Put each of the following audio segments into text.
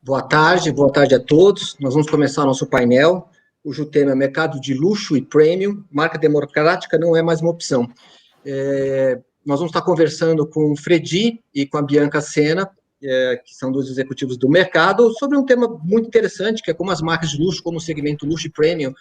Boa tarde a todos. Nós vamos começar nosso painel, cujo tema é mercado de luxo e premium. Marca democrática não é mais uma opção. Nós vamos estar conversando com o Fredi e com a Bianca Sena, que são dois executivos do mercado, sobre um tema muito interessante, que é como as marcas de luxo, como o segmento luxo e premium,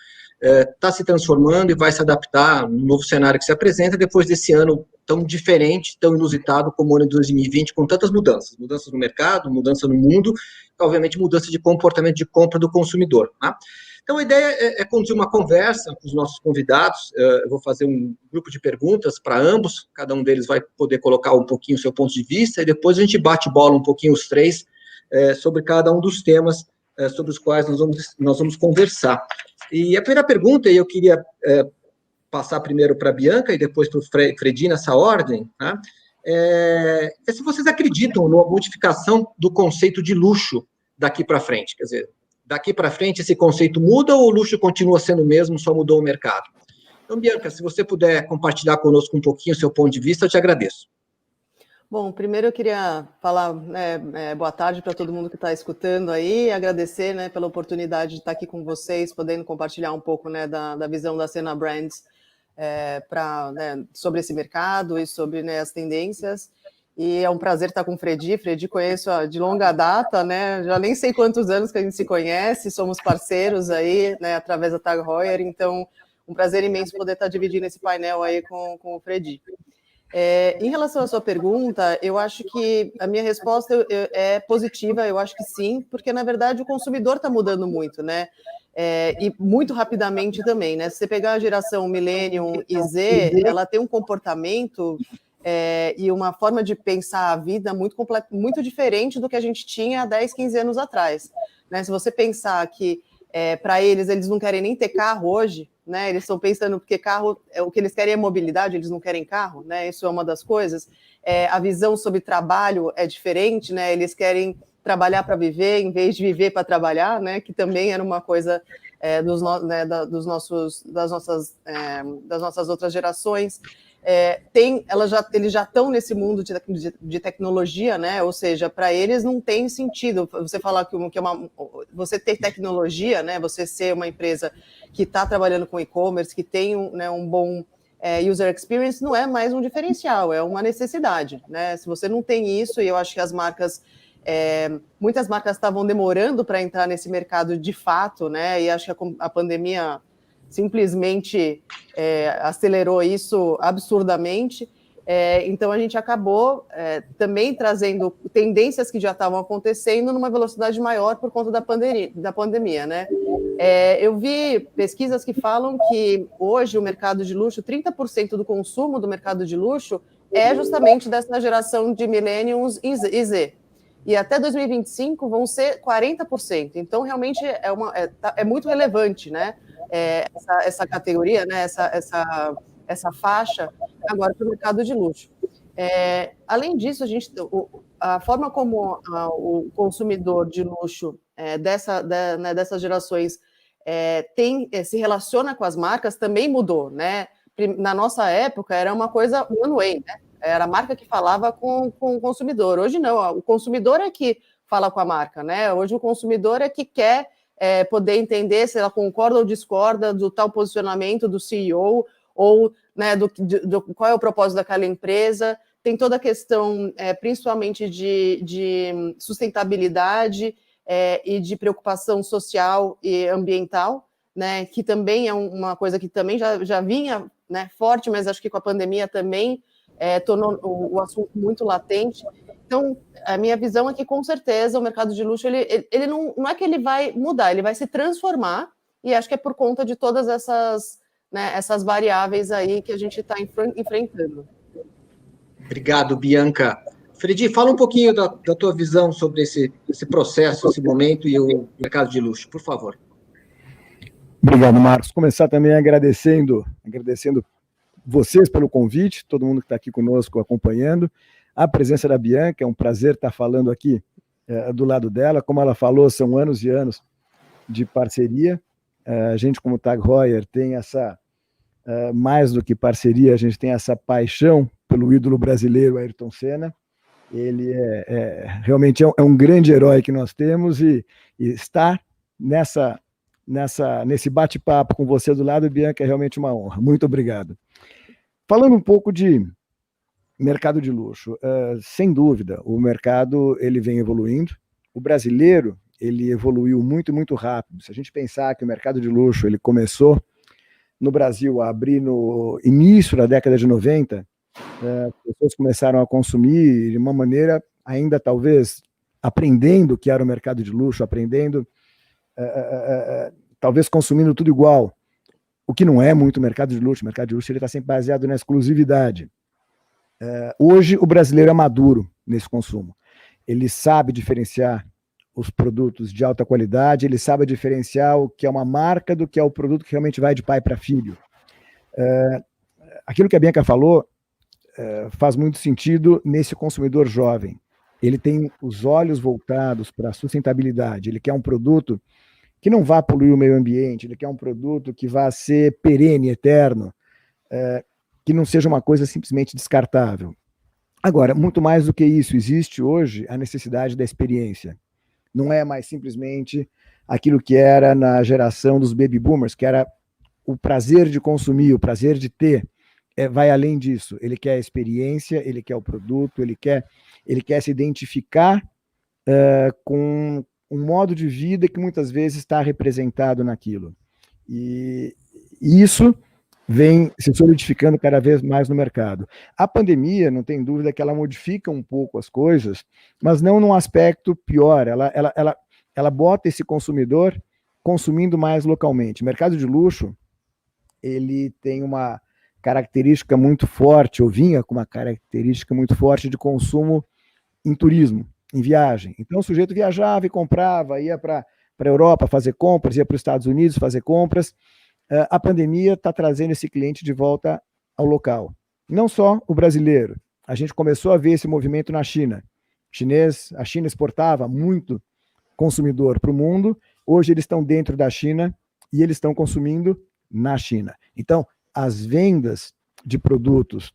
está se transformando e vai se adaptar no novo cenário que se apresenta depois desse ano tão diferente, tão inusitado como o ano de 2020, com tantas mudanças no mercado, mudança no mundo, e, obviamente, mudança de comportamento de compra do consumidor. Tá? Então, a ideia é conduzir uma conversa com os nossos convidados. Eu vou fazer um grupo de perguntas para ambos, cada um deles vai poder colocar um pouquinho o seu ponto de vista, e depois a gente bate bola um pouquinho os três sobre cada um dos temas sobre os quais nós vamos conversar. E a primeira pergunta, e eu queria passar primeiro para a Bianca e depois para o Fredi nessa ordem, tá? É se vocês acreditam numa modificação do conceito de luxo daqui para frente, quer dizer, daqui para frente esse conceito muda ou o luxo continua sendo o mesmo, só mudou o mercado? Então, Bianca, se você puder compartilhar conosco um pouquinho o seu ponto de vista, eu te agradeço. Bom, primeiro eu queria falar boa tarde para todo mundo que está escutando aí, agradecer pela oportunidade de estar aqui com vocês, podendo compartilhar um pouco da visão da Sena Brands sobre esse mercado e sobre as tendências. E é um prazer estar com o Fredi. Fredi conheço de longa data, já nem sei quantos anos que a gente se conhece, somos parceiros aí, através da Tag Heuer, então um prazer imenso poder estar dividindo esse painel aí com o Fredi. Em relação à sua pergunta, eu acho que a minha resposta é positiva, eu acho que sim, porque, na verdade, o consumidor está mudando muito, e muito rapidamente também, Se você pegar a geração Millennium e Z, ela tem um comportamento e uma forma de pensar a vida muito diferente do que a gente tinha há 10, 15 anos atrás. Se você pensar que, para eles não querem nem ter carro hoje, eles estão pensando, porque carro, o que eles querem é mobilidade, eles não querem carro, isso é uma das coisas. A visão sobre trabalho é diferente, eles querem trabalhar para viver, em vez de viver para trabalhar, que também era uma coisa das nossas outras gerações. Eles já estão nesse mundo de tecnologia, ou seja, para eles não tem sentido você falar que você ter tecnologia, você ser uma empresa que está trabalhando com e-commerce, que tem um bom user experience, não é mais um diferencial, é uma necessidade, Se você não tem isso, e eu acho que as marcas, muitas marcas estavam demorando para entrar nesse mercado de fato, e acho que a pandemia simplesmente acelerou isso absurdamente. Então, a gente acabou também trazendo tendências que já estavam acontecendo numa velocidade maior por conta da pandemia, Eu vi pesquisas que falam que hoje o mercado de luxo, 30% do consumo do mercado de luxo é justamente dessa geração de millennials e Z. E até 2025 vão ser 40%. Então, realmente, é muito relevante, essa categoria, essa faixa, agora para o mercado de luxo. Além disso, a forma como o consumidor de luxo dessas gerações se relaciona com as marcas também mudou, Na nossa época, era uma coisa one way, Era a marca que falava com o consumidor. Hoje não, o consumidor é que fala com a marca, Hoje o consumidor é que quer poder entender se ela concorda ou discorda do tal posicionamento do CEO ou qual é o propósito daquela empresa. Tem toda a questão, principalmente de sustentabilidade e de preocupação social e ambiental, que também é uma coisa que também já vinha forte, mas acho que com a pandemia também tornou o assunto muito latente. Então, a minha visão é que, com certeza, o mercado de luxo, ele não é que ele vai mudar, ele vai se transformar, e acho que é por conta de todas essas variáveis aí que a gente está enfrentando. Obrigado, Bianca. Fredi, fala um pouquinho da tua visão sobre esse processo, esse momento e o mercado de luxo, por favor. Obrigado, Marcos. Começar também agradecendo vocês pelo convite, todo mundo que está aqui conosco acompanhando, a presença da Bianca, é um prazer estar falando aqui do lado dela. Como ela falou, são anos e anos de parceria. A gente, como Tag Heuer, tem essa, mais do que parceria, a gente tem essa paixão pelo ídolo brasileiro Ayrton Senna, Ele realmente é um grande herói que nós temos, e estar nesse bate-papo com você do lado, Bianca, é realmente uma honra. Muito obrigado. Falando um pouco de mercado de luxo, sem dúvida, o mercado ele vem evoluindo. O brasileiro ele evoluiu muito, muito rápido. Se a gente pensar que o mercado de luxo ele começou no Brasil a abrir no início da década de 90, as pessoas começaram a consumir de uma maneira ainda talvez aprendendo o que era o mercado de luxo, aprendendo, talvez consumindo tudo igual, o que não é muito mercado de luxo. O mercado de luxo está sempre baseado na exclusividade. Hoje o brasileiro é maduro nesse consumo. Ele sabe diferenciar os produtos de alta qualidade, ele sabe diferenciar o que é uma marca do que é o produto que realmente vai de pai para filho. Aquilo que a Bianca falou faz muito sentido nesse consumidor jovem. Ele tem os olhos voltados para a sustentabilidade, ele quer um produto que não vá poluir o meio ambiente, ele quer um produto que vá ser perene, eterno, que não seja uma coisa simplesmente descartável. Agora, muito mais do que isso, existe hoje a necessidade da experiência. Não é mais simplesmente aquilo que era na geração dos baby boomers, que era o prazer de consumir, o prazer de ter. Vai além disso. Ele quer a experiência, ele quer o produto, ele quer se identificar com um modo de vida que muitas vezes está representado naquilo. E isso vem se solidificando cada vez mais no mercado. A pandemia, não tem dúvida que ela modifica um pouco as coisas, mas não num aspecto pior. Ela bota esse consumidor consumindo mais localmente. O mercado de luxo, ele tem uma característica muito forte, ou vinha com uma característica muito forte de consumo em turismo, em viagem. Então o sujeito viajava e comprava, ia para a Europa fazer compras, ia para os Estados Unidos fazer compras. A pandemia está trazendo esse cliente de volta ao local. Não só o brasileiro. A gente começou a ver esse movimento na China. A China exportava muito consumidor para o mundo. Hoje eles estão dentro da China e eles estão consumindo na China. Então, as vendas de produtos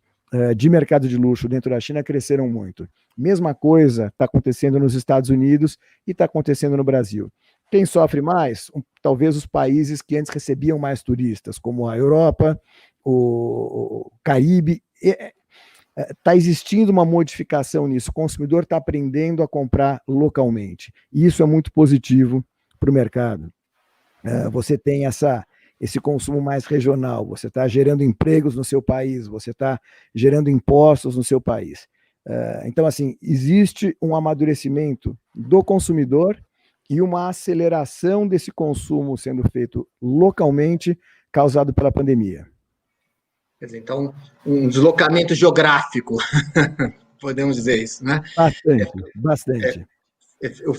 de mercado de luxo dentro da China cresceram muito. Mesma coisa está acontecendo nos Estados Unidos e está acontecendo no Brasil. Quem sofre mais? Talvez os países que antes recebiam mais turistas, como a Europa, o Caribe. Está existindo uma modificação nisso. O consumidor está aprendendo a comprar localmente. E isso é muito positivo para o mercado. Você tem esse consumo mais regional, você está gerando empregos no seu país, você está gerando impostos no seu país. Então, assim, existe um amadurecimento do consumidor e uma aceleração desse consumo sendo feito localmente, causado pela pandemia. Quer dizer, então, um deslocamento geográfico, podemos dizer isso, né? Bastante.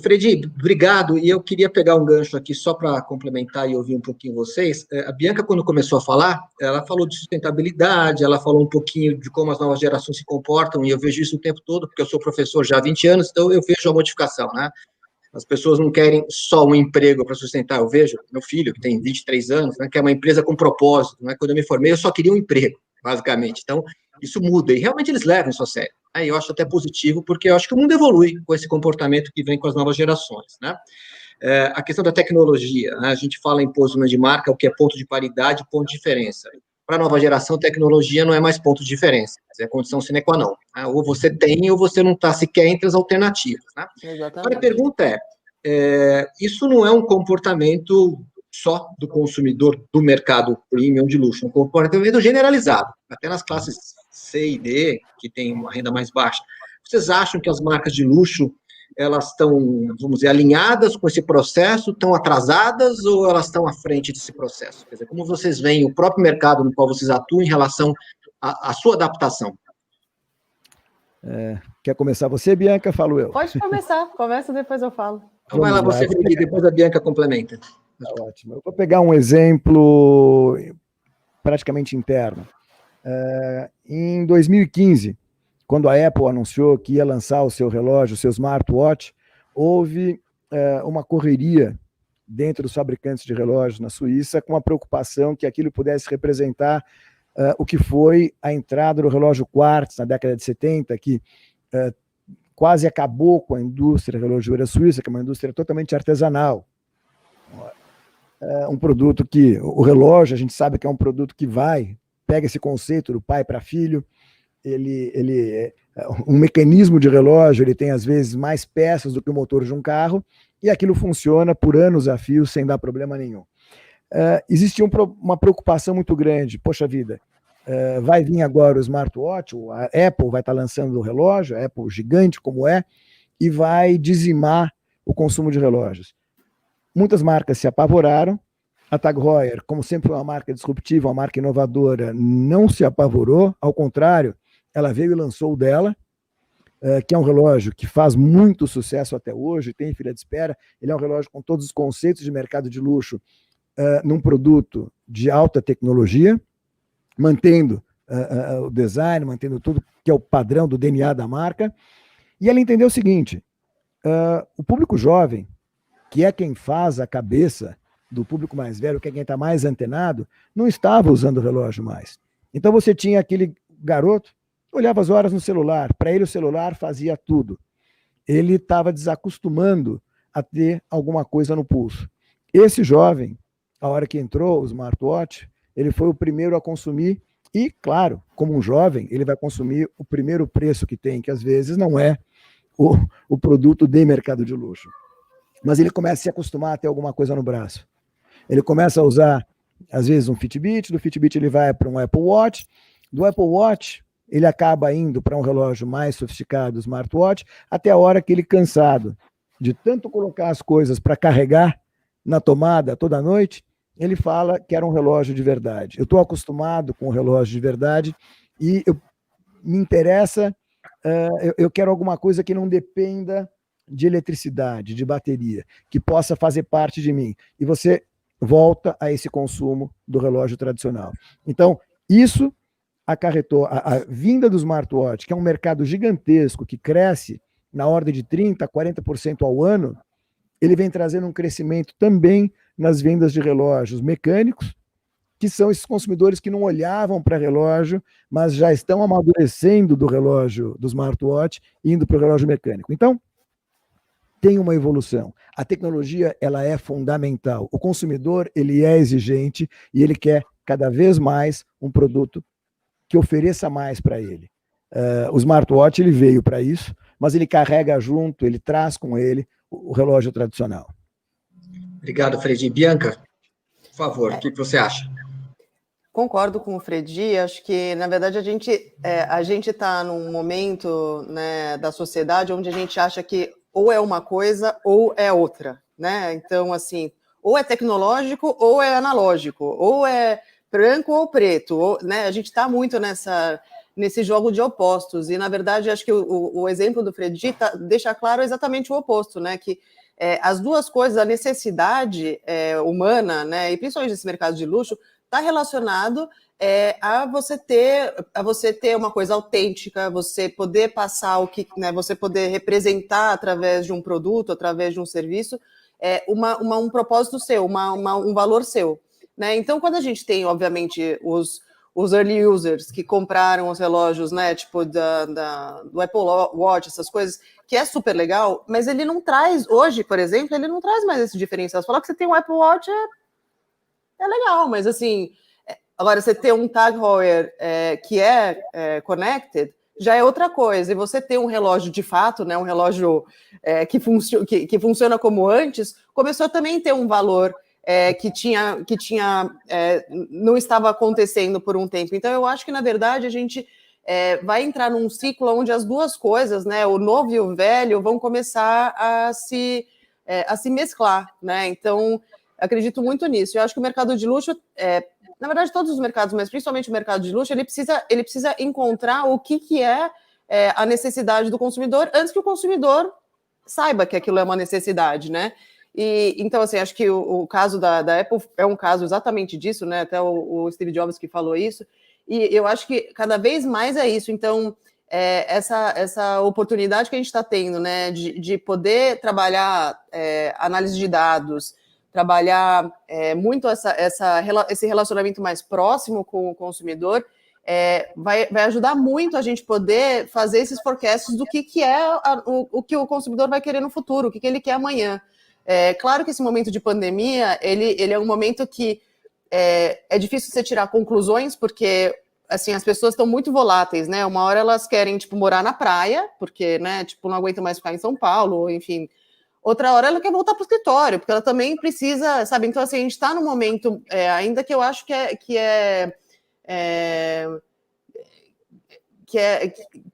Fredi, obrigado, e eu queria pegar um gancho aqui só para complementar e ouvir um pouquinho vocês. A Bianca, quando começou a falar, ela falou de sustentabilidade, ela falou um pouquinho de como as novas gerações se comportam, e eu vejo isso o tempo todo, porque eu sou professor já há 20 anos, então eu vejo a modificação, né? As pessoas não querem só um emprego para sustentar. Eu vejo meu filho, que tem 23 anos, né, que é uma empresa com propósito. Né? Quando eu me formei, eu só queria um emprego, basicamente. Então, isso muda. E realmente eles levam isso a sério. Eu acho até positivo, porque eu acho que o mundo evolui com esse comportamento que vem com as novas gerações. Né? A questão da tecnologia. Né? A gente fala em posicionamento de marca, o que é ponto de paridade, ponto de diferença. Para a nova geração, tecnologia não é mais ponto de diferença, é condição sine qua non. Né? Ou você tem, ou você não está sequer entre as alternativas. Né? Agora, a pergunta isso não é um comportamento só do consumidor do mercado premium de luxo, é um comportamento generalizado, até nas classes C e D, que tem uma renda mais baixa. Vocês acham que as marcas de luxo elas estão, vamos dizer, alinhadas com esse processo, estão atrasadas ou elas estão à frente desse processo? Quer dizer, como vocês veem o próprio mercado no qual vocês atuam em relação à sua adaptação? Quer começar você, Bianca? Falo eu. Pode começar, começa, depois eu falo. Então vai lá você, Fredi, depois a Bianca complementa. Tá ótimo. Eu vou pegar um exemplo praticamente interno. Em 2015, quando a Apple anunciou que ia lançar o seu relógio, o seu smartwatch, houve uma correria dentro dos fabricantes de relógios na Suíça, com a preocupação que aquilo pudesse representar o que foi a entrada do relógio Quartz na década de 70, que quase acabou com a indústria relojoeira suíça, que é uma indústria totalmente artesanal. É um produto que, o relógio, a gente sabe que é um produto que pega esse conceito do pai para filho, um mecanismo de relógio, ele tem às vezes mais peças do que o motor de um carro, e aquilo funciona por anos a fio sem dar problema nenhum. Existia uma preocupação muito grande, poxa vida, vai vir agora o smartwatch, a Apple vai estar lançando o relógio, a Apple gigante como é, e vai dizimar o consumo de relógios. Muitas marcas se apavoraram, a Tag Heuer, como sempre uma marca disruptiva, uma marca inovadora, não se apavorou, ao contrário, ela veio e lançou o dela, que é um relógio que faz muito sucesso até hoje, tem fila de espera, ele é um relógio com todos os conceitos de mercado de luxo, num produto de alta tecnologia, mantendo o design, mantendo tudo que é o padrão do DNA da marca, e ela entendeu o seguinte, o público jovem, que é quem faz a cabeça do público mais velho, que é quem está mais antenado, não estava usando o relógio mais. Então você tinha aquele garoto, olhava as horas no celular, para ele o celular fazia tudo. Ele estava desacostumando a ter alguma coisa no pulso. Esse jovem, a hora que entrou o smartwatch, ele foi o primeiro a consumir e, claro, como um jovem, ele vai consumir o primeiro preço que tem, que às vezes não é o produto de mercado de luxo. Mas ele começa a se acostumar a ter alguma coisa no braço. Ele começa a usar, às vezes, um Fitbit, do Fitbit ele vai para um Apple Watch, do Apple Watch ele acaba indo para um relógio mais sofisticado, smartwatch, até a hora que ele, cansado de tanto colocar as coisas para carregar na tomada toda noite, ele fala que era um relógio de verdade. Eu estou acostumado com o relógio de verdade e me interessa, eu quero alguma coisa que não dependa de eletricidade, de bateria, que possa fazer parte de mim. E você volta a esse consumo do relógio tradicional. Então, isso acarretou a vinda do smartwatch, que é um mercado gigantesco, que cresce na ordem de 30%, 40% ao ano, ele vem trazendo um crescimento também nas vendas de relógios mecânicos, que são esses consumidores que não olhavam para relógio, mas já estão amadurecendo do relógio, do smartwatch, indo para o relógio mecânico. Então, tem uma evolução. A tecnologia, ela é fundamental. O consumidor, ele é exigente e ele quer cada vez mais um produto que ofereça mais para ele. O smartwatch, ele veio para isso, mas ele carrega junto, ele traz com ele o relógio tradicional. Obrigado, Fredi. Bianca, por favor, o que você acha? Concordo com o Fredi, acho que, na verdade, a gente está num momento, né, da sociedade onde a gente acha que ou é uma coisa ou é outra, né? Então, assim, ou é tecnológico ou é analógico, ou é branco ou preto, né? A gente está muito nesse jogo de opostos, e, na verdade, acho que o exemplo do Fredi deixa claro exatamente o oposto, né? Que as duas coisas, a necessidade humana, né, e principalmente nesse mercado de luxo, está relacionado a você ter uma coisa autêntica, você poder passar o que, né, você poder representar através de um produto, através de um serviço, um propósito seu, um valor seu, né? Então, quando a gente tem, obviamente, os early users que compraram os relógios, né, tipo do Apple Watch, essas coisas, que é super legal, mas ele não traz, hoje, por exemplo, ele não traz mais esse diferencial. Você falar que você tem um Apple Watch é legal, mas assim, agora você ter um Tag Heuer que é connected, já é outra coisa. E você ter um relógio de fato, né, um relógio que funciona como antes, começou a também ter um valor que não estava acontecendo por um tempo. Então, eu acho que, na verdade, a gente vai entrar num ciclo onde as duas coisas, né, o novo e o velho, vão começar a se mesclar, né? Então, acredito muito nisso. Eu acho que o mercado de luxo, na verdade, todos os mercados, mas principalmente o mercado de luxo, ele precisa encontrar o que é a necessidade do consumidor antes que o consumidor saiba que aquilo é uma necessidade, né? E, então, assim, acho que o caso da Apple é um caso exatamente disso, né? Até o Steve Jobs que falou isso. E eu acho que cada vez mais é isso. Então, essa oportunidade que a gente está tendo, né, de poder trabalhar análise de dados, trabalhar muito esse relacionamento mais próximo com o consumidor, vai ajudar muito a gente poder fazer esses forecasts do que é o que o consumidor vai querer no futuro, o que ele quer amanhã. Claro que esse momento de pandemia, ele é um momento que é difícil você tirar conclusões, porque assim, as pessoas estão muito voláteis, né? Uma hora elas querem, tipo, morar na praia, porque, né, tipo, não aguentam mais ficar em São Paulo, ou, enfim. Outra hora ela quer voltar para o escritório, porque ela também precisa, sabe? Então, assim, a gente está num momento, ainda que eu acho que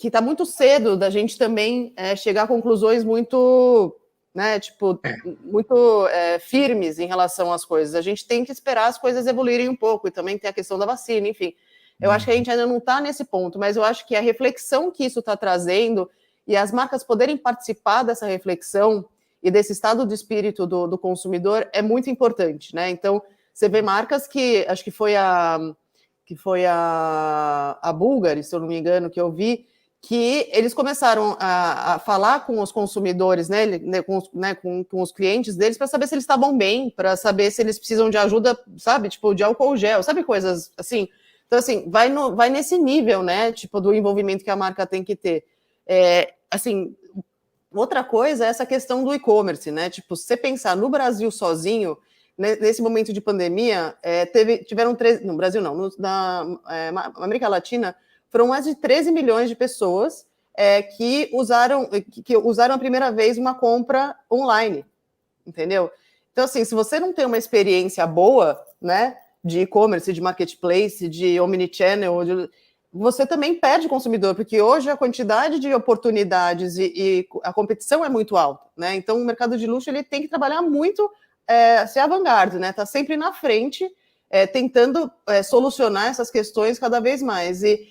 está muito cedo da gente também chegar a conclusões muito, né, tipo, muito firmes em relação às coisas. A gente tem que esperar as coisas evoluírem um pouco, e também tem a questão da vacina, enfim. Eu acho que a gente ainda não está nesse ponto, mas eu acho que a reflexão que isso está trazendo e as marcas poderem participar dessa reflexão e desse estado de espírito do consumidor é muito importante, né? Então, você vê marcas que, acho que foi a Bulgari, se eu não me engano, que eu vi, que eles começaram a falar com os consumidores, né, com os clientes deles, para saber se eles estavam bem, para saber se eles precisam de ajuda, sabe, tipo, de álcool gel, sabe, coisas assim. Então, assim, vai nesse nível, né, tipo, do envolvimento que a marca tem que ter. Assim, outra coisa é essa questão do e-commerce, né, tipo, se você pensar no Brasil sozinho, nesse momento de pandemia, tiveram no Brasil não, na América Latina, foram mais de 13 milhões de pessoas que usaram a primeira vez uma compra online, entendeu? Então, assim, se você não tem uma experiência boa, né, de e-commerce, de marketplace, de omnichannel, você também perde consumidor, porque hoje a quantidade de oportunidades e a competição é muito alta, né? Então, o mercado de luxo ele tem que trabalhar muito, ser avant-garde, né? Tá sempre na frente, tentando solucionar essas questões cada vez mais. E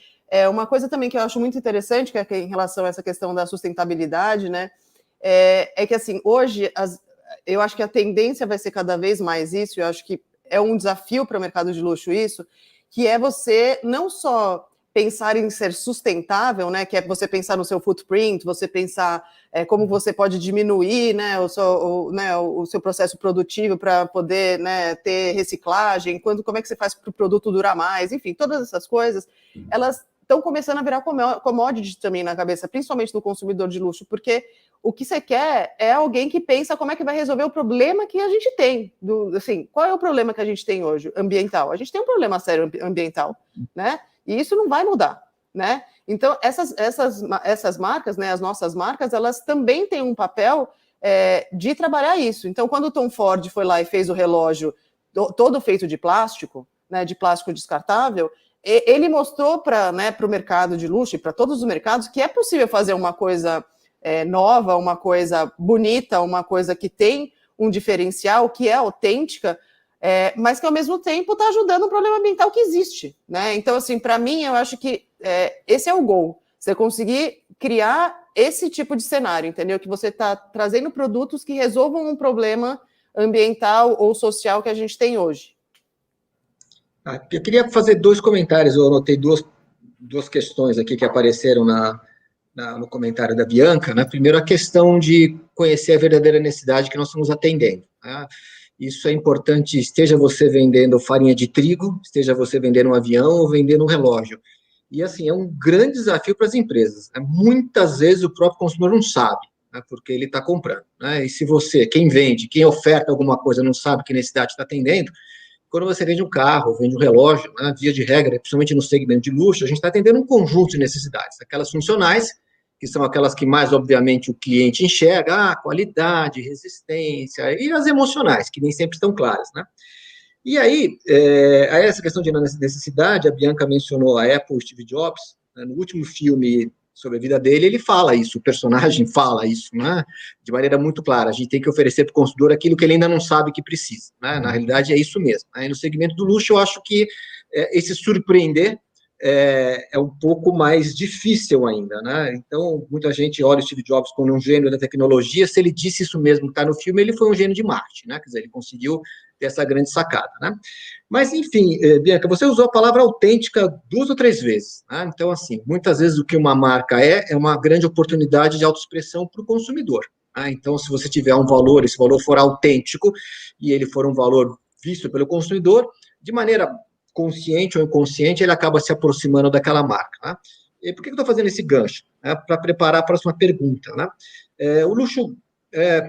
uma coisa também que eu acho muito interessante, que é em relação a essa questão da sustentabilidade, né? É que, assim, hoje, eu acho que a tendência vai ser cada vez mais isso, eu acho que é um desafio para o mercado de luxo isso, que é você não só pensar em ser sustentável, né, que é você pensar no seu footprint, você pensar como você pode diminuir, né, o seu processo produtivo para poder, né, ter reciclagem, como é que você faz para o produto durar mais, enfim, todas essas coisas, elas estão começando a virar commodity também na cabeça, principalmente do consumidor de luxo, porque o que você quer é alguém que pensa como é que vai resolver o problema que a gente tem. Assim, qual é o problema que a gente tem hoje, ambiental? A gente tem um problema sério ambiental, né? E isso não vai mudar, né? Então, essas marcas, né, as nossas marcas, elas também têm um papel de trabalhar isso. Então, quando o Tom Ford foi lá e fez o relógio todo feito de plástico, né, de plástico descartável, ele mostrou para o mercado de luxo e para todos os mercados que é possível fazer uma coisa nova, uma coisa bonita, uma coisa que tem um diferencial, que é autêntica, mas que ao mesmo tempo está ajudando um problema ambiental que existe, né? Então, assim, para mim, eu acho que esse é o goal, você conseguir criar esse tipo de cenário, entendeu? Que você está trazendo produtos que resolvam um problema ambiental ou social que a gente tem hoje. Eu queria fazer 2 comentários, eu anotei duas questões aqui que apareceram no comentário da Bianca, né? Primeiro, a questão de conhecer a verdadeira necessidade que nós estamos atendendo, né? Isso é importante, esteja você vendendo farinha de trigo, esteja você vendendo um avião ou vendendo um relógio. E, assim, é um grande desafio para as empresas, né? Muitas vezes o próprio consumidor não sabe, né, porque ele está comprando, né? E se você, quem vende, quem oferta alguma coisa, não sabe que necessidade está atendendo, quando você vende um carro, vende um relógio, né, via de regra, principalmente no segmento de luxo, a gente está atendendo um conjunto de necessidades, aquelas funcionais, que são aquelas que mais, obviamente, o cliente enxerga, qualidade, resistência, e as emocionais, que nem sempre estão claras, né? E aí, essa questão de necessidade, a Bianca mencionou a Apple, Steve Jobs, né, no último filme sobre a vida dele, ele fala isso, o personagem fala isso, né, de maneira muito clara. A gente tem que oferecer para o consumidor aquilo que ele ainda não sabe que precisa, né? Na realidade, é isso mesmo. Aí, no segmento do luxo, eu acho que esse surpreender é um pouco mais difícil ainda, né? Então, muita gente olha o Steve Jobs como um gênio da tecnologia. Se ele disse isso mesmo que está no filme, ele foi um gênio de marketing, né? Quer dizer, ele conseguiu ter essa grande sacada, né? Mas, enfim, Bianca, você usou a palavra autêntica 2 ou 3 vezes, né? Então, assim, muitas vezes o que uma marca é uma grande oportunidade de autoexpressão para o consumidor, né? Então, se você tiver um valor, esse valor for autêntico e ele for um valor visto pelo consumidor, de maneira consciente ou inconsciente, ele acaba se aproximando daquela marca. Né? E por que eu estou fazendo esse gancho? Para preparar a próxima pergunta. Né? O luxo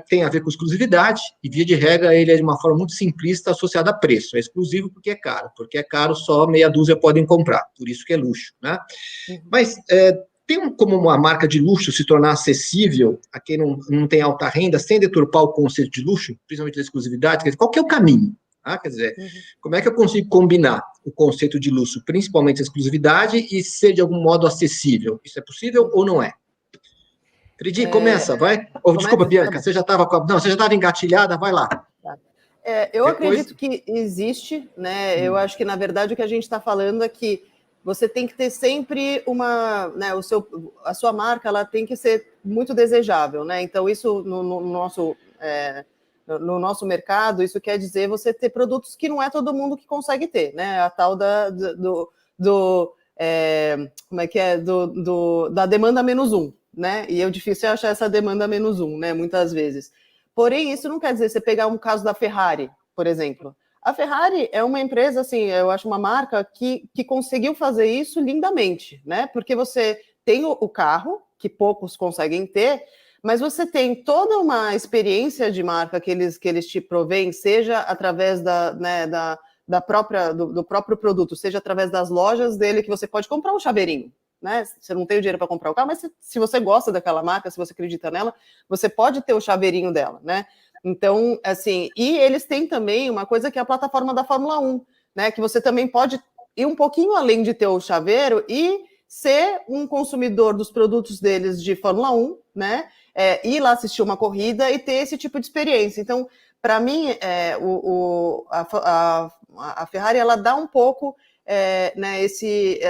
tem a ver com exclusividade, e via de regra ele é de uma forma muito simplista associada a preço. É exclusivo porque é caro só meia dúzia podem comprar, por isso que é luxo. Né? Mas tem como uma marca de luxo se tornar acessível a quem não tem alta renda, sem deturpar o conceito de luxo, principalmente da exclusividade? Quer dizer, qual que é o caminho? Quer dizer, como é que eu consigo combinar o conceito de luxo, principalmente a exclusividade, e ser de algum modo acessível? Isso é possível ou não é? Fredi, começa, vai. Desculpa, Bianca, você já estava engatilhada, vai lá. Eu acredito que existe, né? Eu acho que, na verdade, o que a gente está falando é que você tem que ter sempre né, a sua marca, ela tem que ser muito desejável, né? Então, isso no nosso mercado, isso quer dizer você ter produtos que não é todo mundo que consegue ter, né? A tal como é que é? Da demanda -1, né? E é difícil achar essa demanda -1, né? Muitas vezes. Porém, isso não quer dizer você pegar um caso da Ferrari, por exemplo. A Ferrari é uma empresa, assim, eu acho uma marca que conseguiu fazer isso lindamente, né? Porque você tem o carro, que poucos conseguem ter, mas você tem toda uma experiência de marca que eles te provêm, seja através do próprio produto, seja através das lojas dele, que você pode comprar um chaveirinho, né? Você não tem o dinheiro para comprar o carro, mas se você gosta daquela marca, se você acredita nela, você pode ter o chaveirinho dela, né? Então, assim, e eles têm também uma coisa que é a plataforma da Fórmula 1, né? Que você também pode ir um pouquinho além de ter o chaveiro e ser um consumidor dos produtos deles de Fórmula 1, né? Ir lá assistir uma corrida e ter esse tipo de experiência. Então, para mim, a Ferrari, ela dá um pouco né,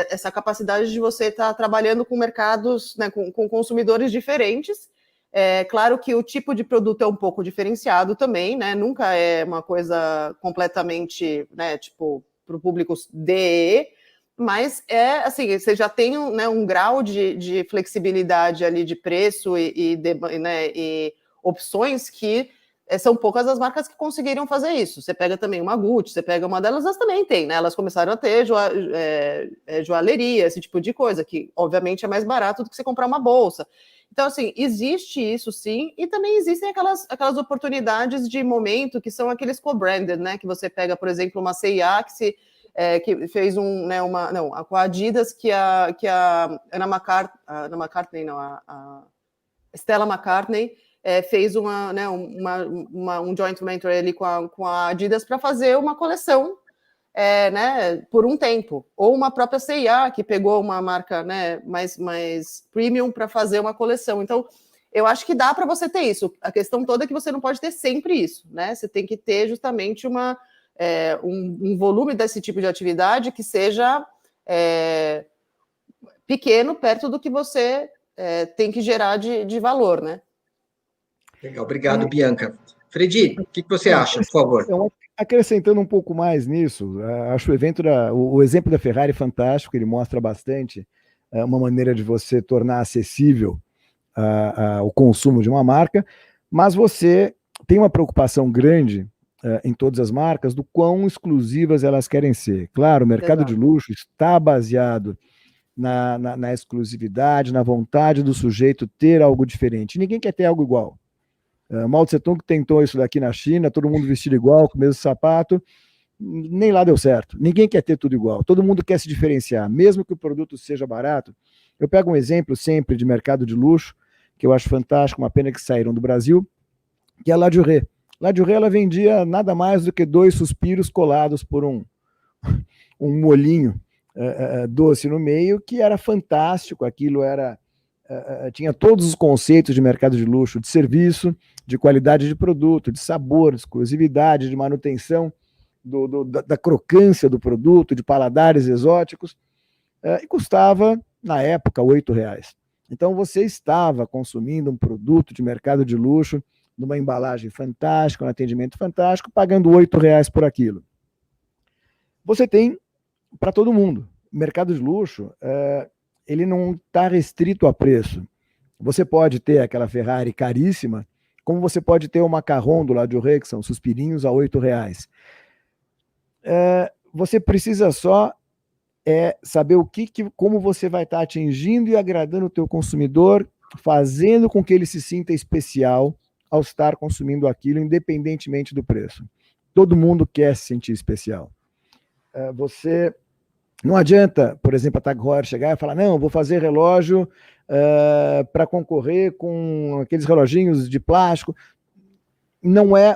essa capacidade de você estar trabalhando com mercados, né, com consumidores diferentes. Claro que o tipo de produto é um pouco diferenciado também, né? Nunca é uma coisa completamente, né, tipo, para o público DE, mas assim, você já tem um grau de flexibilidade ali de preço e opções que são poucas as marcas que conseguiram fazer isso. Você pega também uma Gucci, você pega uma delas, elas também têm, né? Elas começaram a ter joalheria, esse tipo de coisa, que obviamente é mais barato do que você comprar uma bolsa. Então, assim, existe isso sim, e também existem aquelas oportunidades de momento que são aqueles co-branded, né? Que você pega, por exemplo, uma C&A que fez com a Adidas, que a Stella McCartney fez um joint venture ali com a Adidas para fazer uma coleção, né, por um tempo. Ou uma própria C&A, que pegou uma marca, né, mais premium para fazer uma coleção. Então, eu acho que dá para você ter isso. A questão toda é que você não pode ter sempre isso, né? Você tem que ter justamente um volume desse tipo de atividade que seja pequeno, perto do que você tem que gerar de valor, né? Legal, obrigado, Bianca. Fredi, o que você acha, por favor? Acrescentando um pouco mais nisso, acho o exemplo da Ferrari fantástico, ele mostra bastante uma maneira de você tornar acessível o consumo de uma marca, mas você tem uma preocupação grande em todas as marcas do quão exclusivas elas querem ser. Claro, o mercado de luxo está baseado na exclusividade, na vontade do sujeito ter algo diferente. Ninguém quer ter algo igual. Mao Tse Tung tentou isso daqui na China, todo mundo vestido igual, com o mesmo sapato, nem lá deu certo. Ninguém quer ter tudo igual, todo mundo quer se diferenciar, mesmo que o produto seja barato. Eu pego um exemplo sempre de mercado de luxo, que eu acho fantástico, uma pena que saíram do Brasil, que é a La Durée. La Durée, ela vendia nada mais do que 2 suspiros colados por um molinho doce no meio, que era fantástico, aquilo tinha todos os conceitos de mercado de luxo, de serviço, de qualidade de produto, de sabor, de exclusividade, de manutenção da crocância do produto, de paladares exóticos, e custava, na época, R$8. Então você estava consumindo um produto de mercado de luxo, numa embalagem fantástica, um atendimento fantástico, pagando R$8 por aquilo. Você tem para todo mundo. O mercado de luxo, ele não está restrito a preço. Você pode ter aquela Ferrari caríssima, como você pode ter o macarrão do La Durée, que são suspirinhos, a R$8. você precisa só saber como você vai estar atingindo e agradando o teu consumidor, fazendo com que ele se sinta especial ao estar consumindo aquilo, independentemente do preço. Todo mundo quer se sentir especial. Você não adianta, por exemplo, a Tag Heuer chegar e falar, não, vou fazer relógio para concorrer com aqueles reloginhos de plástico. Não é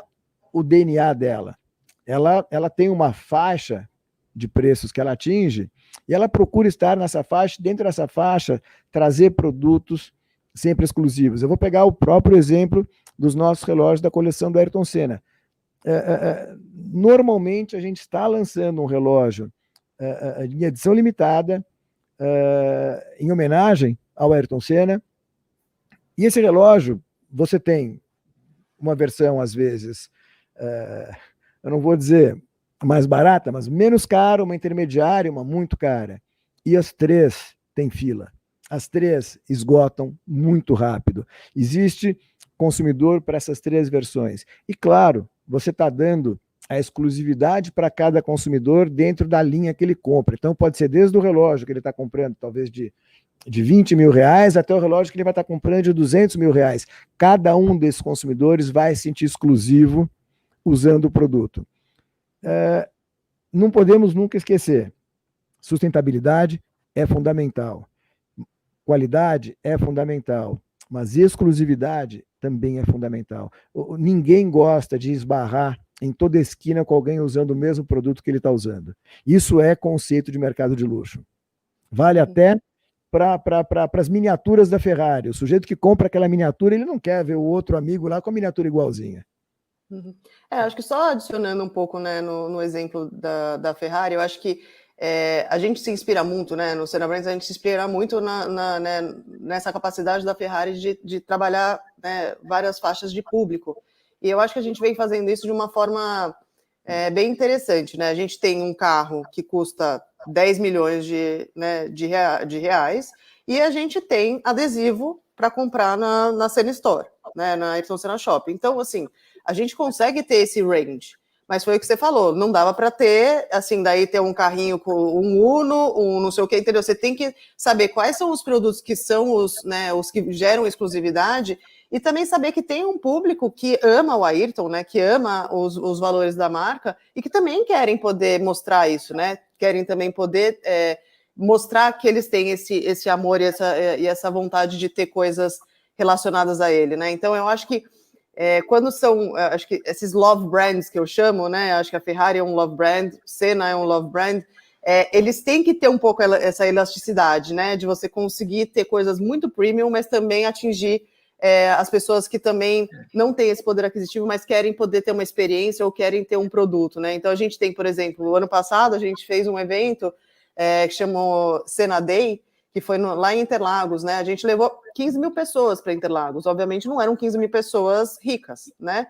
o DNA dela. Ela tem uma faixa de preços que ela atinge e ela procura estar nessa faixa, dentro dessa faixa, trazer produtos sempre exclusivos. Eu vou pegar o próprio exemplo dos nossos relógios da coleção do Ayrton Senna. Normalmente a gente está lançando um relógio em edição limitada, em homenagem ao Ayrton Senna, e esse relógio, você tem uma versão, às vezes, eu não vou dizer mais barata, mas menos cara, uma intermediária, uma muito cara. E as três têm fila. As três esgotam muito rápido. Existe consumidor para essas três versões. E, claro, você está dando a exclusividade para cada consumidor dentro da linha que ele compra. Então, pode ser desde o relógio que ele está comprando, talvez de 20 mil reais, até o relógio que ele vai estar comprando de 200 mil reais. Cada um desses consumidores vai se sentir exclusivo usando o produto. Não podemos nunca esquecer, sustentabilidade é fundamental, qualidade é fundamental, mas exclusividade também é fundamental. Ninguém gosta de esbarrar em toda esquina com alguém usando o mesmo produto que ele está usando. Isso é conceito de mercado de luxo. Vale até para as miniaturas da Ferrari. O sujeito que compra aquela miniatura, ele não quer ver o outro amigo lá com a miniatura igualzinha. Acho que só adicionando um pouco, né, no exemplo da Ferrari, eu acho que a gente se inspira muito, né, no Senna Brands, a gente se inspira muito né, nessa capacidade da Ferrari de trabalhar, né, várias faixas de público. E eu acho que a gente vem fazendo isso de uma forma bem interessante, né? A gente tem um carro que custa 10 milhões de reais e a gente tem adesivo para comprar na Senna Store, né, na Ayrton Senna Shop. Então, assim, a gente consegue ter esse range, mas foi o que você falou, não dava para ter, assim, daí ter um carrinho com um Uno, um não sei o que, entendeu? Você tem que saber quais são os produtos que são os que geram exclusividade e também saber que tem um público que ama o Ayrton, né, que ama os valores da marca e que também querem poder mostrar isso, né, querem também poder mostrar que eles têm esse amor e essa vontade de ter coisas relacionadas a ele, né? Então, eu acho que quando são, acho que esses love brands que eu chamo, né? Acho que a Ferrari é um love brand, Senna é um love brand, eles têm que ter um pouco essa elasticidade, né? De você conseguir ter coisas muito premium, mas também atingir as pessoas que também não têm esse poder aquisitivo, mas querem poder ter uma experiência ou querem ter um produto, né? Então a gente tem, por exemplo, o ano passado a gente fez um evento que chamou Senna Day, que foi lá em Interlagos, né? A gente levou 15 mil pessoas para Interlagos. Obviamente não eram 15 mil pessoas ricas, né?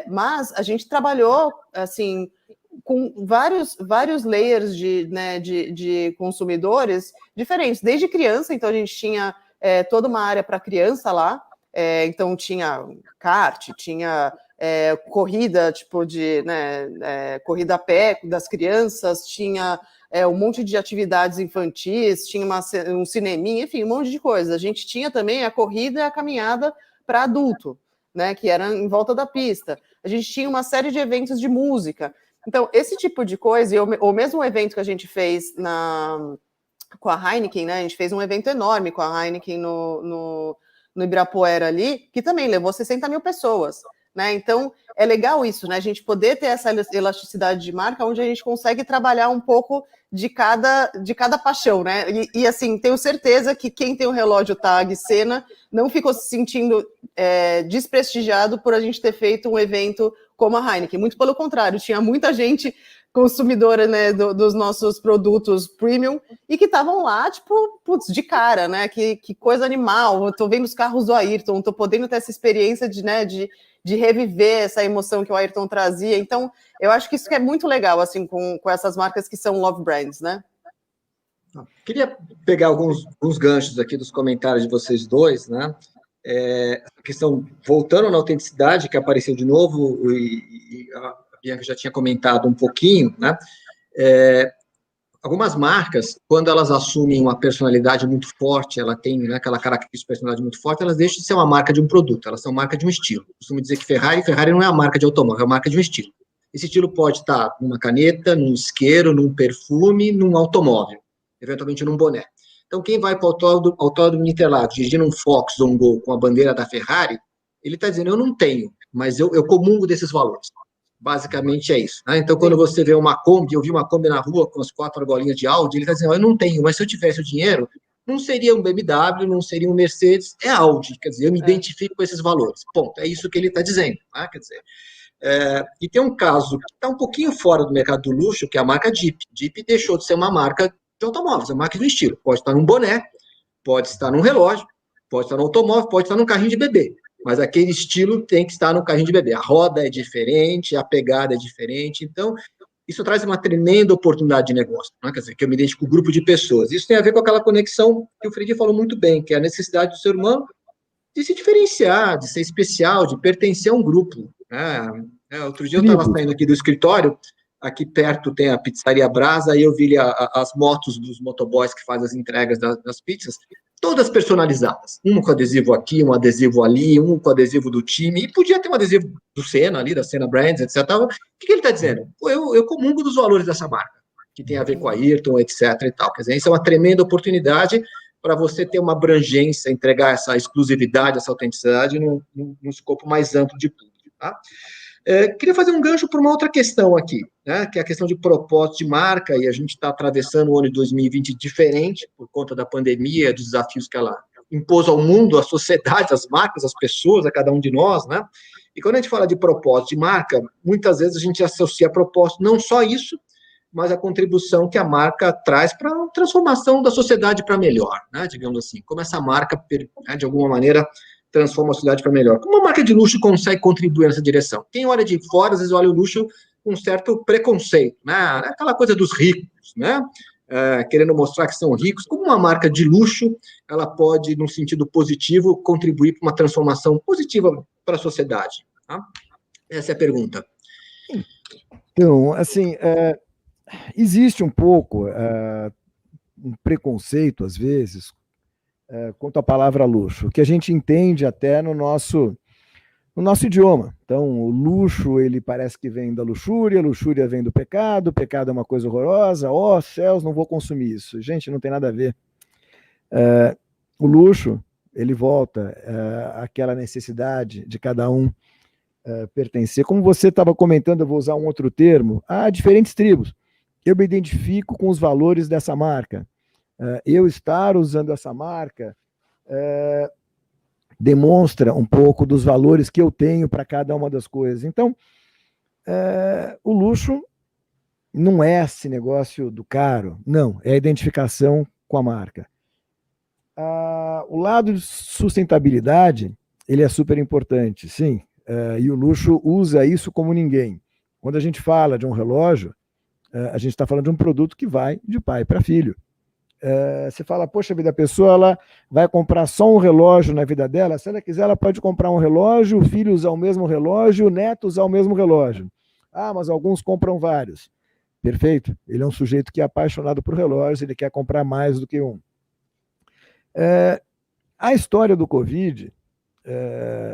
Mas a gente trabalhou, assim, com vários layers de consumidores diferentes, desde criança. Então a gente tinha toda uma área para criança lá. Então tinha kart, tinha corrida, tipo de corrida a pé das crianças, tinha um monte de atividades infantis, tinha um cineminha, enfim, um monte de coisa. A gente tinha também a corrida e a caminhada para adulto, né, que era em volta da pista. A gente tinha uma série de eventos de música. Então, esse tipo de coisa, e o mesmo evento que a gente fez com a Heineken, né, a gente fez um evento enorme com a Heineken no Ibirapuera ali, que também levou 60 mil pessoas. Né? Então, é legal isso, né? A gente poder ter essa elasticidade de marca, onde a gente consegue trabalhar um pouco de cada paixão, né? E assim, tenho certeza que quem tem o relógio Tag Senna não ficou se sentindo desprestigiado por a gente ter feito um evento como a Heineken. Muito pelo contrário, tinha muita gente consumidora, né, dos nossos produtos premium e que estavam lá, tipo, putz, de cara, né? Que coisa animal. Eu tô vendo os carros do Ayrton, tô podendo ter essa experiência de reviver essa emoção que o Ayrton trazia. Então, eu acho que isso que é muito legal, assim, com essas marcas que são love brands, né? Queria pegar alguns ganchos aqui dos comentários de vocês dois, né? A questão, voltando na autenticidade, que apareceu de novo, e a Bianca já tinha comentado um pouquinho, né? Algumas marcas, quando elas assumem uma personalidade muito forte, ela tem, né, aquela característica de personalidade muito forte, elas deixam de ser uma marca de um produto, elas são marca de um estilo. Eu costumo dizer que Ferrari não é a marca de automóvel, é a marca de um estilo. Esse estilo pode estar numa caneta, num isqueiro, num perfume, num automóvel, eventualmente num boné. Então, quem vai para o autódromo de Interlagos, dirigindo um Fox ou um Gol com a bandeira da Ferrari, ele está dizendo, eu não tenho, mas eu comungo desses valores. Basicamente é isso. Né? Então, quando você vê uma Kombi, eu vi uma Kombi na rua com as 4 argolinhas de Audi, ele está dizendo, eu não tenho, mas se eu tivesse o dinheiro, não seria um BMW, não seria um Mercedes, é Audi. Quer dizer, eu me identifico com esses valores. Ponto. É isso que ele está dizendo. Né? Quer dizer, e tem um caso que está um pouquinho fora do mercado do luxo, que é a marca Jeep. Jeep deixou de ser uma marca de automóveis, é uma marca do estilo. Pode estar num boné, pode estar num relógio, pode estar no automóvel, pode estar num carrinho de bebê. Mas aquele estilo tem que estar no carrinho de bebê. A roda é diferente, a pegada é diferente. Então, isso traz uma tremenda oportunidade de negócio. Né? Quer dizer, que eu me identifico com um grupo de pessoas. Isso tem a ver com aquela conexão que o Freire falou muito bem, que é a necessidade do ser humano de se diferenciar, de ser especial, de pertencer a um grupo. Né? Outro dia eu estava saindo aqui do escritório, aqui perto tem a Pizzaria Brasa, e eu vi as motos dos motoboys que fazem as entregas das pizzas, todas personalizadas. Um com adesivo aqui, um adesivo ali, um com adesivo do time, e podia ter um adesivo do Senna ali, da Senna Brands, etc. O que ele está dizendo? Eu comungo dos valores dessa marca, que tem a ver com a Ayrton, etc. e tal. Quer dizer, isso é uma tremenda oportunidade para você ter uma abrangência, entregar essa exclusividade, essa autenticidade num escopo mais amplo de público. Tá? Queria fazer um gancho para uma outra questão aqui, né, que é a questão de propósito de marca, e a gente está atravessando o ano de 2020 diferente, por conta da pandemia, dos desafios que ela impôs ao mundo, à sociedade, às marcas, às pessoas, a cada um de nós, né? E quando a gente fala de propósito de marca, muitas vezes a gente associa a propósito não só isso, mas a contribuição que a marca traz para a transformação da sociedade para melhor, né, digamos assim, como essa marca, né, de alguma maneira, transforma a sociedade para melhor. Como uma marca de luxo consegue contribuir nessa direção? Quem olha de fora, às vezes olha o luxo com um certo preconceito, né? Aquela coisa dos ricos, né? Querendo mostrar que são ricos. Como uma marca de luxo, ela pode, num sentido positivo, contribuir para uma transformação positiva para a sociedade? Tá? Essa é a pergunta. Então, assim, existe um pouco um preconceito, às vezes, quanto à palavra luxo, que a gente entende até no nosso idioma. Então, o luxo, ele parece que vem da luxúria, a luxúria vem do pecado, o pecado é uma coisa horrorosa, céus, não vou consumir isso. Gente, não tem nada a ver. O luxo, ele volta àquela necessidade de cada um pertencer. Como você estava comentando, eu vou usar um outro termo, há diferentes tribos. Eu me identifico com os valores dessa marca. Eu estar usando essa marca demonstra um pouco dos valores que eu tenho para cada uma das coisas. Então, o luxo não é esse negócio do caro, não, é a identificação com a marca. O lado de sustentabilidade, ele é super importante, sim, e o luxo usa isso como ninguém. Quando a gente fala de um relógio, a gente está falando de um produto que vai de pai para filho. Você fala, poxa vida, a pessoa ela vai comprar só um relógio na vida dela, se ela quiser ela pode comprar um relógio, o filho usar o mesmo relógio, o neto usar o mesmo relógio. Mas alguns compram vários. Perfeito, ele é um sujeito que é apaixonado por relógios, ele quer comprar mais do que um. A história do Covid,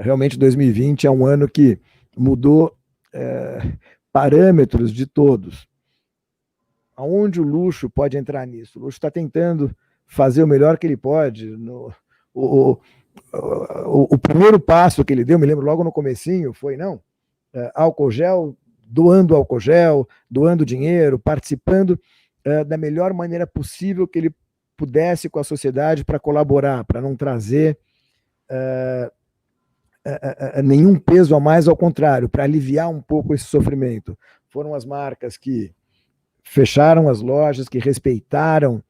realmente 2020 é um ano que mudou parâmetros de todos. Aonde o luxo pode entrar nisso? O luxo está tentando fazer o melhor que ele pode. O primeiro passo que ele deu, me lembro logo no comecinho, foi álcool gel, doando dinheiro, participando da melhor maneira possível que ele pudesse com a sociedade para colaborar, para não trazer nenhum peso a mais, ao contrário, para aliviar um pouco esse sofrimento. Foram as marcas que fecharam as lojas, que respeitaram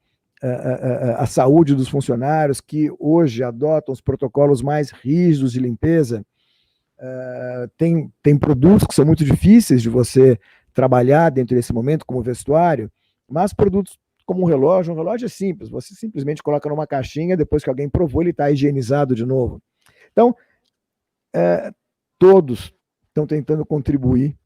a saúde dos funcionários, que hoje adotam os protocolos mais rígidos de limpeza. Tem produtos que são muito difíceis de você trabalhar dentro desse momento, como vestuário, mas produtos como um relógio é simples, você simplesmente coloca numa caixinha, depois que alguém provou, ele está higienizado de novo. Então, todos estão tentando contribuir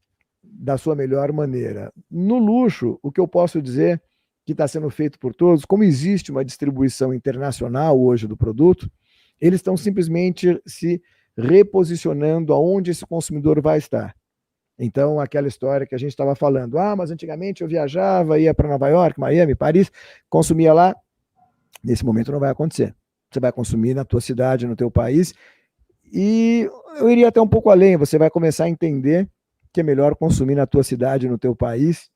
da sua melhor maneira. No luxo, o que eu posso dizer que está sendo feito por todos, como existe uma distribuição internacional hoje do produto, eles estão simplesmente se reposicionando aonde esse consumidor vai estar. Então, aquela história que a gente estava falando, mas antigamente eu viajava, ia para Nova York, Miami, Paris, consumia lá. Nesse momento não vai acontecer. Você vai consumir na tua cidade, no teu país, e eu iria até um pouco além, você vai começar a entender que é melhor consumir na tua cidade, no teu país,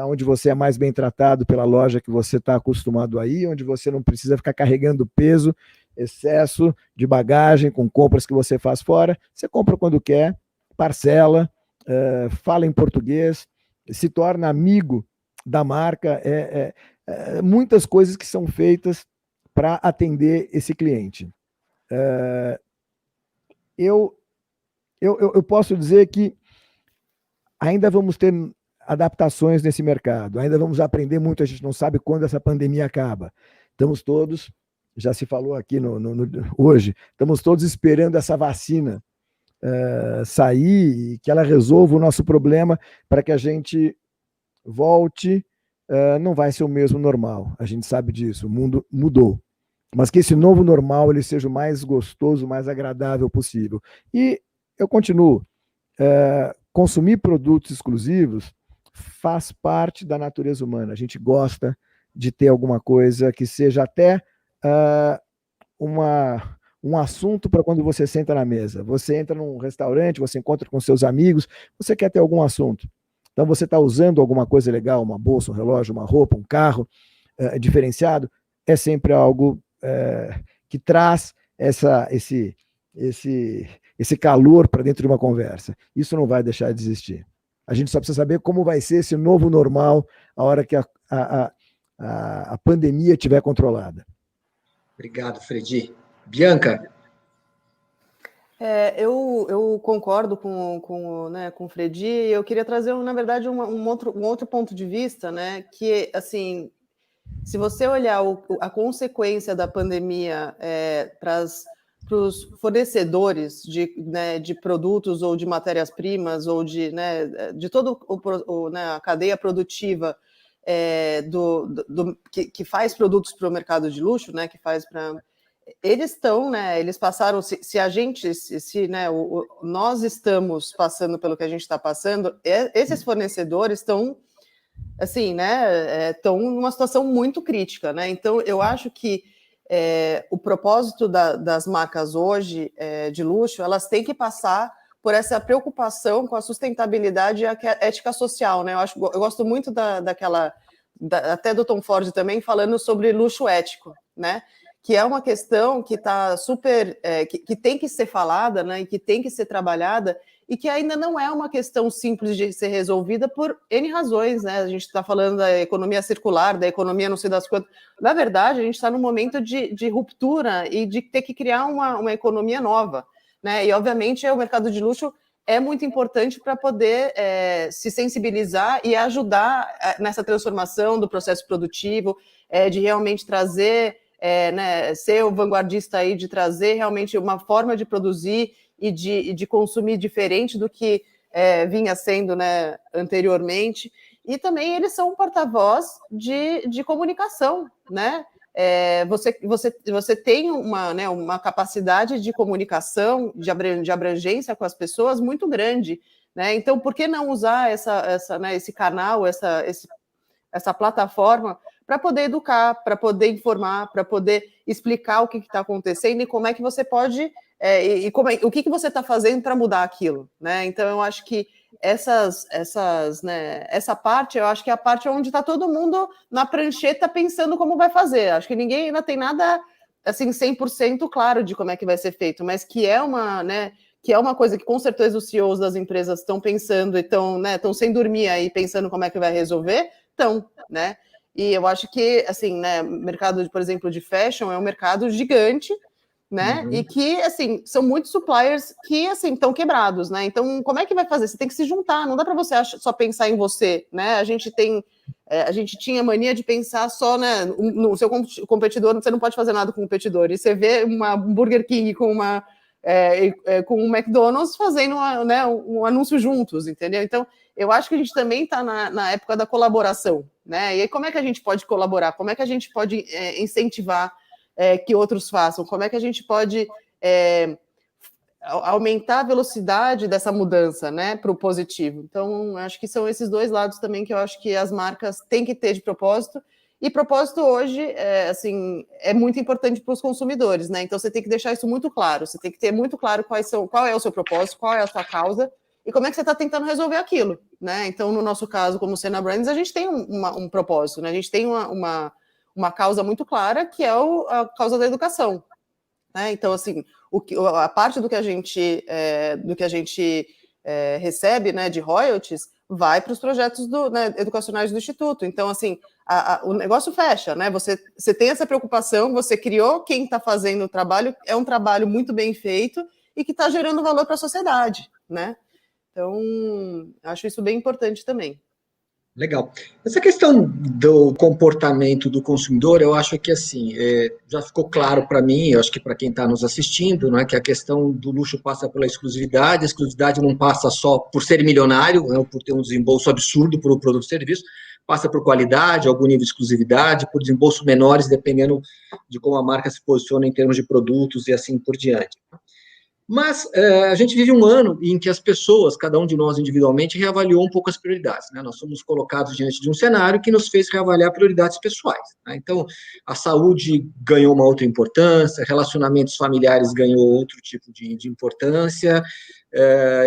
onde você é mais bem tratado pela loja que você está acostumado aí, onde você não precisa ficar carregando peso, excesso de bagagem com compras que você faz fora. Você compra quando quer, parcela, fala em português, se torna amigo da marca, muitas coisas que são feitas para atender esse cliente. Eu posso dizer que ainda vamos ter adaptações nesse mercado, ainda vamos aprender muito, a gente não sabe quando essa pandemia acaba. Estamos todos, já se falou aqui hoje, estamos todos esperando essa vacina sair e que ela resolva o nosso problema para que a gente volte. Não vai ser o mesmo normal, a gente sabe disso, o mundo mudou. Mas que esse novo normal ele seja o mais gostoso, o mais agradável possível. E eu continuo, consumir produtos exclusivos faz parte da natureza humana. A gente gosta de ter alguma coisa que seja até um assunto para quando você senta na mesa. Você entra num restaurante, você encontra com seus amigos, você quer ter algum assunto. Então você está usando alguma coisa legal, uma bolsa, um relógio, uma roupa, um carro diferenciado, é sempre algo que traz esse calor para dentro de uma conversa. Isso não vai deixar de existir. A gente só precisa saber como vai ser esse novo normal a hora que a pandemia estiver controlada. Obrigado, Fredi. Bianca? Eu concordo com o Fredi. Eu queria trazer, na verdade, um outro ponto de vista, né, que, assim, se você olhar a consequência da pandemia para os fornecedores de produtos ou de matérias-primas ou de toda a cadeia produtiva que faz produtos para o mercado de luxo, né, que faz para... Eles estão, né? Eles passaram. Nós estamos passando pelo que a gente está passando. Esses fornecedores estão, assim, né? Estão numa situação muito crítica, né? Então, eu acho que o propósito das marcas hoje de luxo, elas têm que passar por essa preocupação com a sustentabilidade e a ética social, né? Eu gosto muito até do Tom Ford também falando sobre luxo ético, né? Que é uma questão que está super, que tem que ser falada, né, e que tem que ser trabalhada, e que ainda não é uma questão simples de ser resolvida por N razões, né? A gente está falando da economia circular, da economia não sei das quantas. Na verdade, a gente está num momento de ruptura e de ter que criar uma economia nova, né? E, obviamente, o mercado de luxo é muito importante para poder se sensibilizar e ajudar nessa transformação do processo produtivo, de realmente trazer... ser o vanguardista aí de trazer realmente uma forma de produzir e de consumir diferente do que vinha sendo, né, anteriormente. E também eles são um porta-voz de comunicação, né? Você tem uma capacidade de comunicação, de abrangência com as pessoas muito grande, né? Então, por que não usar esse canal, essa plataforma para poder educar, para poder informar, para poder explicar o que está acontecendo e como é que você pode, o que você está fazendo para mudar aquilo, né? Então, eu acho que essa parte, eu acho que é a parte onde está todo mundo na prancheta pensando como vai fazer. Acho que ninguém ainda tem nada, assim, 100% claro de como é que vai ser feito, mas que é uma coisa que, com certeza, os CEOs das empresas estão pensando e estão sem dormir aí, pensando como é que vai resolver, né? E eu acho que, assim, né, mercado, por exemplo, de fashion é um mercado gigante, né? Uhum. E que, assim, são muitos suppliers que, assim, estão quebrados, né? Então, como é que vai fazer? Você tem que se juntar, não dá para você só pensar em você, né? A gente tinha mania de pensar só, né, no seu competidor, você não pode fazer nada com o competidor. E você vê uma Burger King com uma com o McDonald's fazendo um anúncio juntos, entendeu? Então, eu acho que a gente também está na época da colaboração, né? E aí, como é que a gente pode colaborar? Como é que a gente pode incentivar que outros façam? Como é que a gente pode aumentar a velocidade dessa mudança, né, para o positivo? Então, acho que são esses dois lados também que eu acho que as marcas têm que ter de propósito. E propósito hoje, é muito importante para os consumidores, né? Então, você tem que deixar isso muito claro. Você tem que ter muito claro qual é o seu propósito, qual é a sua causa e como é que você está tentando resolver aquilo, né? Então, no nosso caso, como Senna Brands, a gente tem um propósito, né? A gente tem uma causa muito clara, que é a causa da educação, né? Então, assim, a parte do que a gente recebe, né, de royalties vai para os projetos educacionais do Instituto. Então, assim, o negócio fecha, né? Você tem essa preocupação, você criou, quem está fazendo o trabalho é um trabalho muito bem feito e que está gerando valor para a sociedade, né? Então, acho isso bem importante também. Legal. Essa questão do comportamento do consumidor, eu acho que assim, já ficou claro para mim, eu acho que para quem está nos assistindo, né, que a questão do luxo passa pela exclusividade, a exclusividade não passa só por ser milionário, né, por ter um desembolso absurdo por um produto ou serviço, passa por qualidade, algum nível de exclusividade, por desembolsos menores, dependendo de como a marca se posiciona em termos de produtos e assim por diante. Mas a gente vive um ano em que as pessoas, cada um de nós individualmente, reavaliou um pouco as prioridades, né? Nós somos colocados diante de um cenário que nos fez reavaliar prioridades pessoais, né? Então, a saúde ganhou uma outra importância, relacionamentos familiares ganhou outro tipo de importância,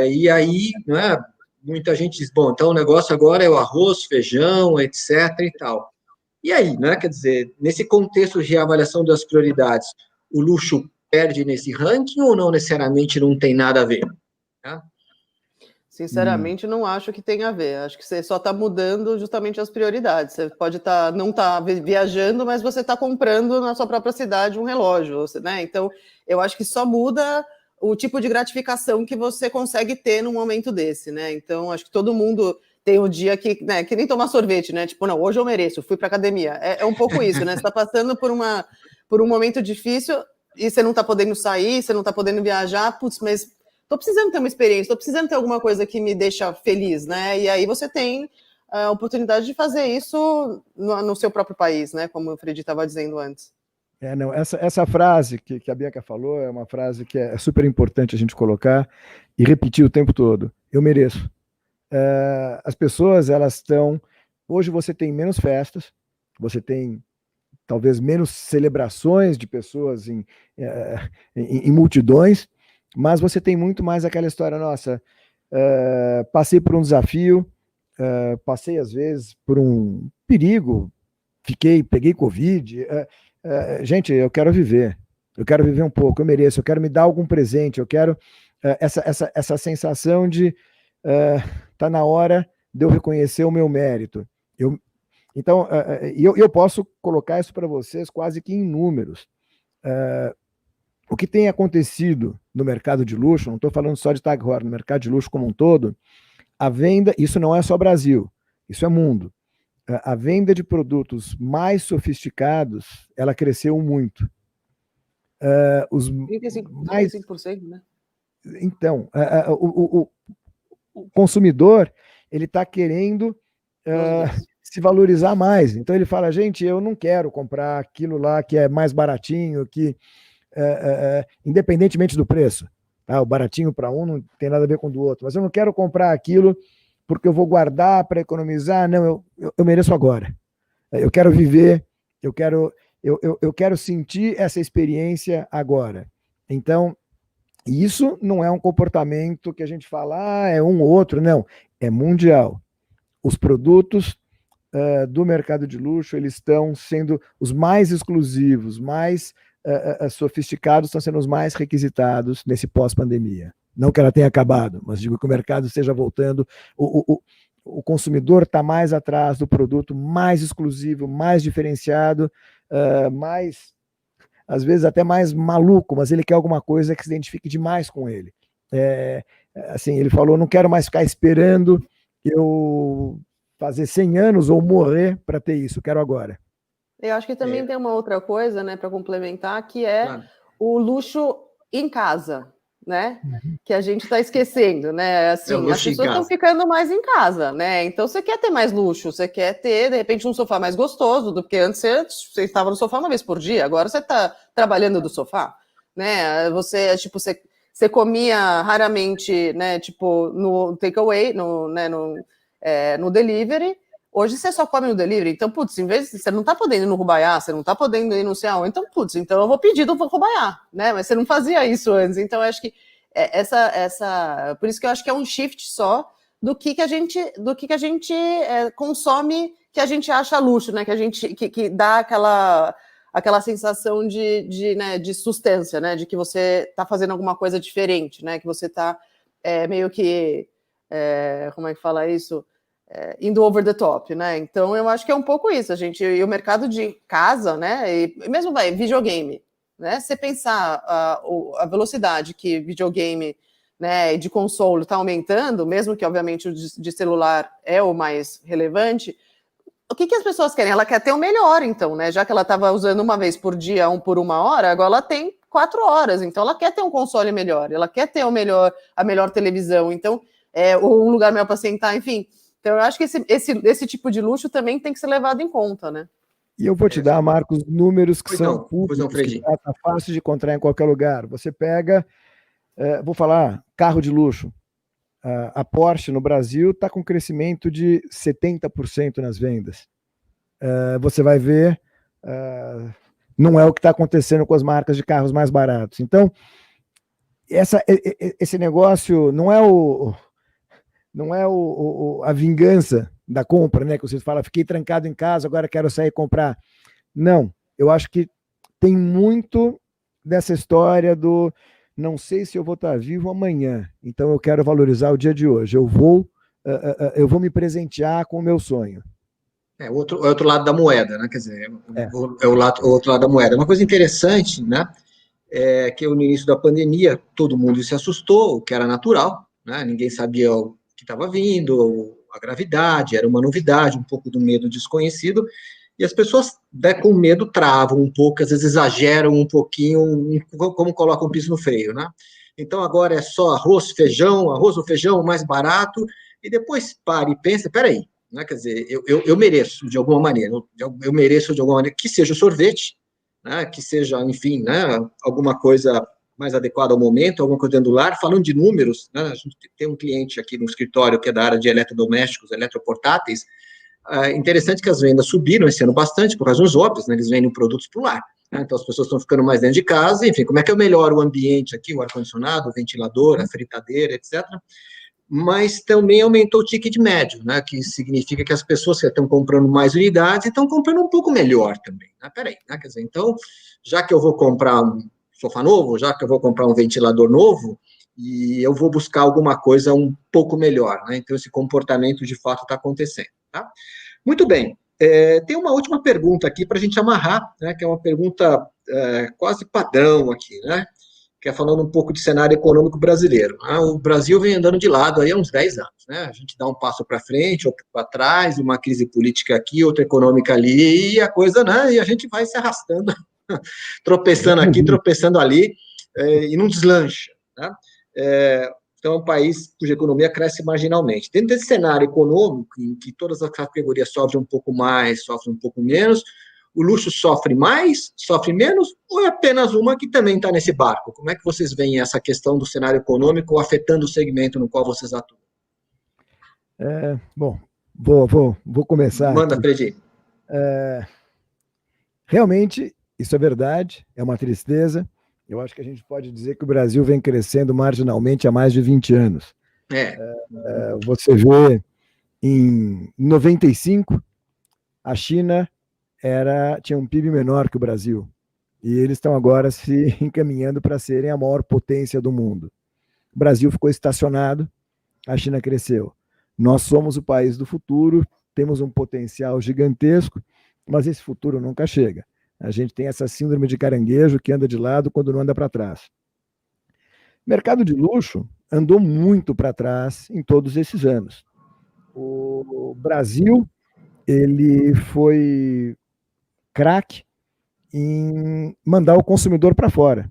e aí, né, muita gente diz, bom, então o negócio agora é o arroz, feijão, etc. e tal. E aí, né, quer dizer, nesse contexto de reavaliação das prioridades, o luxo perde nesse ranking ou não necessariamente não tem nada a ver? Tá? Sinceramente, não acho que tenha a ver. Acho que você só está mudando justamente as prioridades. Você pode não estar viajando, mas você está comprando na sua própria cidade um relógio, né? Então, eu acho que só muda o tipo de gratificação que você consegue ter num momento desse, né? Então, acho que todo mundo tem um dia que nem tomar sorvete, né? Tipo, não, hoje eu mereço, fui para academia. É um pouco isso, né? Você está passando por um momento difícil e você não está podendo sair, você não está podendo viajar, putz, mas estou precisando ter uma experiência, estou precisando ter alguma coisa que me deixa feliz, né? E aí você tem a oportunidade de fazer isso no seu próprio país, né? Como o Fredi estava dizendo antes. Não, essa frase que a Bianca falou é uma frase que é super importante a gente colocar e repetir o tempo todo. Eu mereço. As pessoas, elas estão... Hoje você tem menos festas, você tem talvez menos celebrações de pessoas em multidões, mas você tem muito mais aquela história, nossa, passei por um desafio, passei às vezes por um perigo, peguei Covid, gente, eu quero viver um pouco, eu mereço, eu quero me dar algum presente, eu quero essa sensação de tá na hora de eu reconhecer o meu mérito. Então, eu posso colocar isso para vocês quase que em números. O que tem acontecido no mercado de luxo, não estou falando só de Tag Heuer, no mercado de luxo como um todo, a venda, isso não é só Brasil, isso é mundo. A venda de produtos mais sofisticados, ela cresceu muito. 35%, né? Então, o consumidor, ele está querendo se valorizar mais. Então ele fala, gente, eu não quero comprar aquilo lá que é mais baratinho, que independentemente do preço, tá? O baratinho para um não tem nada a ver com o do outro, mas eu não quero comprar aquilo porque eu vou guardar para economizar. Não, eu mereço agora. Eu quero viver, eu quero sentir essa experiência agora. Então, isso não é um comportamento que a gente fala, é um ou outro, não, é mundial. Os produtos do mercado de luxo, eles estão sendo os mais exclusivos, mais sofisticados, estão sendo os mais requisitados nesse pós-pandemia. Não que ela tenha acabado, mas digo que o mercado esteja voltando, o consumidor está mais atrás do produto mais exclusivo, mais diferenciado, mais, às vezes até mais maluco, mas ele quer alguma coisa que se identifique demais com ele. Assim, ele falou, não quero mais ficar esperando eu fazer 100 anos ou morrer para ter isso, quero agora. Eu acho que também tem uma outra coisa, né, para complementar, que é o luxo em casa, né? Que a gente está esquecendo, né? Assim, as pessoas estão ficando mais em casa, né? Então você quer ter mais luxo, você quer ter, de repente, um sofá mais gostoso, do que antes você estava no sofá uma vez por dia, agora você está trabalhando do sofá, né? Você, tipo, você comia raramente, né? Tipo, no takeaway, no delivery. Hoje você só come no delivery, então, putz, em vez de você não tá podendo ir no Rubaiá, você não tá podendo ir no céu, então, putz, então eu vou pedir do Rubaiá, né? Mas você não fazia isso antes, então eu acho que por isso que eu acho que é um shift só do que a gente consome, que a gente acha luxo, né? Que a gente que dá aquela sensação de sustância, né? De que você tá fazendo alguma coisa diferente, né? Que você tá meio que como é que fala isso? Indo over the top, né? Então eu acho que é um pouco isso, e o mercado de casa, né? E mesmo videogame, né? Você pensar a velocidade que videogame, né, de console está aumentando, mesmo que obviamente o de celular é o mais relevante, o que as pessoas querem? Ela quer ter o melhor, então, né? Já que ela estava usando uma vez por dia, por 1 hora, agora ela tem 4 horas, então ela quer ter um console melhor, ela quer ter a melhor televisão, então, ou um lugar melhor para sentar, enfim. Então, eu acho que esse tipo de luxo também tem que ser levado em conta, né? E eu vou te dar, Marcos, números que são públicos, que está fácil de encontrar em qualquer lugar. Você pega, vou falar, carro de luxo. A Porsche no Brasil está com crescimento de 70% nas vendas. Você vai ver, não é o que está acontecendo com as marcas de carros mais baratos. Então, esse negócio não é a vingança da compra, né? Que você fala, fiquei trancado em casa, agora quero sair e comprar. Não, eu acho que tem muito dessa história do não sei se eu vou estar vivo amanhã, então eu quero valorizar o dia de hoje. Eu vou me presentear com o meu sonho. O outro lado da moeda, né? Quer dizer, o outro lado da moeda. Uma coisa interessante, né? É que no início da pandemia todo mundo se assustou, o que era natural, né? Ninguém sabia o que estava vindo, a gravidade, era uma novidade, um pouco do medo desconhecido, e as pessoas, né, com medo travam um pouco, às vezes exageram um pouquinho, como colocam um piso no freio, né? Então agora é só arroz ou feijão mais barato, e depois para e pensa, peraí, né? Quer dizer, eu mereço de alguma maneira, eu mereço de alguma maneira que seja o sorvete, né, que seja, enfim, né, alguma coisa mais adequada ao momento, alguma coisa dentro do lar. Falando de números, né, a gente tem um cliente aqui no escritório que é da área de eletrodomésticos, eletroportáteis. Interessante que as vendas subiram esse ano bastante, por razões óbvias, né, eles vendem produtos para o lar. Né, então as pessoas estão ficando mais dentro de casa, enfim, como é que eu melhoro o ambiente aqui, o ar-condicionado, o ventilador, a fritadeira, etc., mas também aumentou o ticket médio, né, que significa que as pessoas que estão comprando mais unidades estão comprando um pouco melhor também. Peraí, né, quer dizer, então, já que eu vou comprar um sofá novo, já que eu vou comprar um ventilador novo, e eu vou buscar alguma coisa um pouco melhor, né, então esse comportamento de fato está acontecendo. Tá? Muito bem, tem uma última pergunta aqui para a gente amarrar, né, que é uma pergunta quase padrão aqui, né, que é falando um pouco de cenário econômico brasileiro. O Brasil vem andando de lado aí há uns 10 anos. Né? A gente dá um passo para frente, outro para trás, uma crise política aqui, outra econômica ali, e a coisa, né? E a gente vai se arrastando, tropeçando aqui, tropeçando ali, e não deslancha. Né? Então, é um país cuja economia cresce marginalmente. Dentro desse cenário econômico, em que todas as categorias sofrem um pouco mais, sofrem um pouco menos, o luxo sofre mais, sofre menos, ou é apenas uma que também está nesse barco? Como é que vocês veem essa questão do cenário econômico afetando o segmento no qual vocês atuam? Bom, vou começar. Manda, Fredi. Realmente, isso é verdade, é uma tristeza. Eu acho que a gente pode dizer que o Brasil vem crescendo marginalmente há mais de 20 anos. Você vê, em 95, a China tinha um PIB menor que o Brasil. E eles estão agora se encaminhando para serem a maior potência do mundo. O Brasil ficou estacionado, a China cresceu. Nós somos o país do futuro, temos um potencial gigantesco, mas esse futuro nunca chega. A gente tem essa síndrome de caranguejo que anda de lado quando não anda para trás. O mercado de luxo andou muito para trás em todos esses anos. O Brasil, ele foi craque em mandar o consumidor para fora.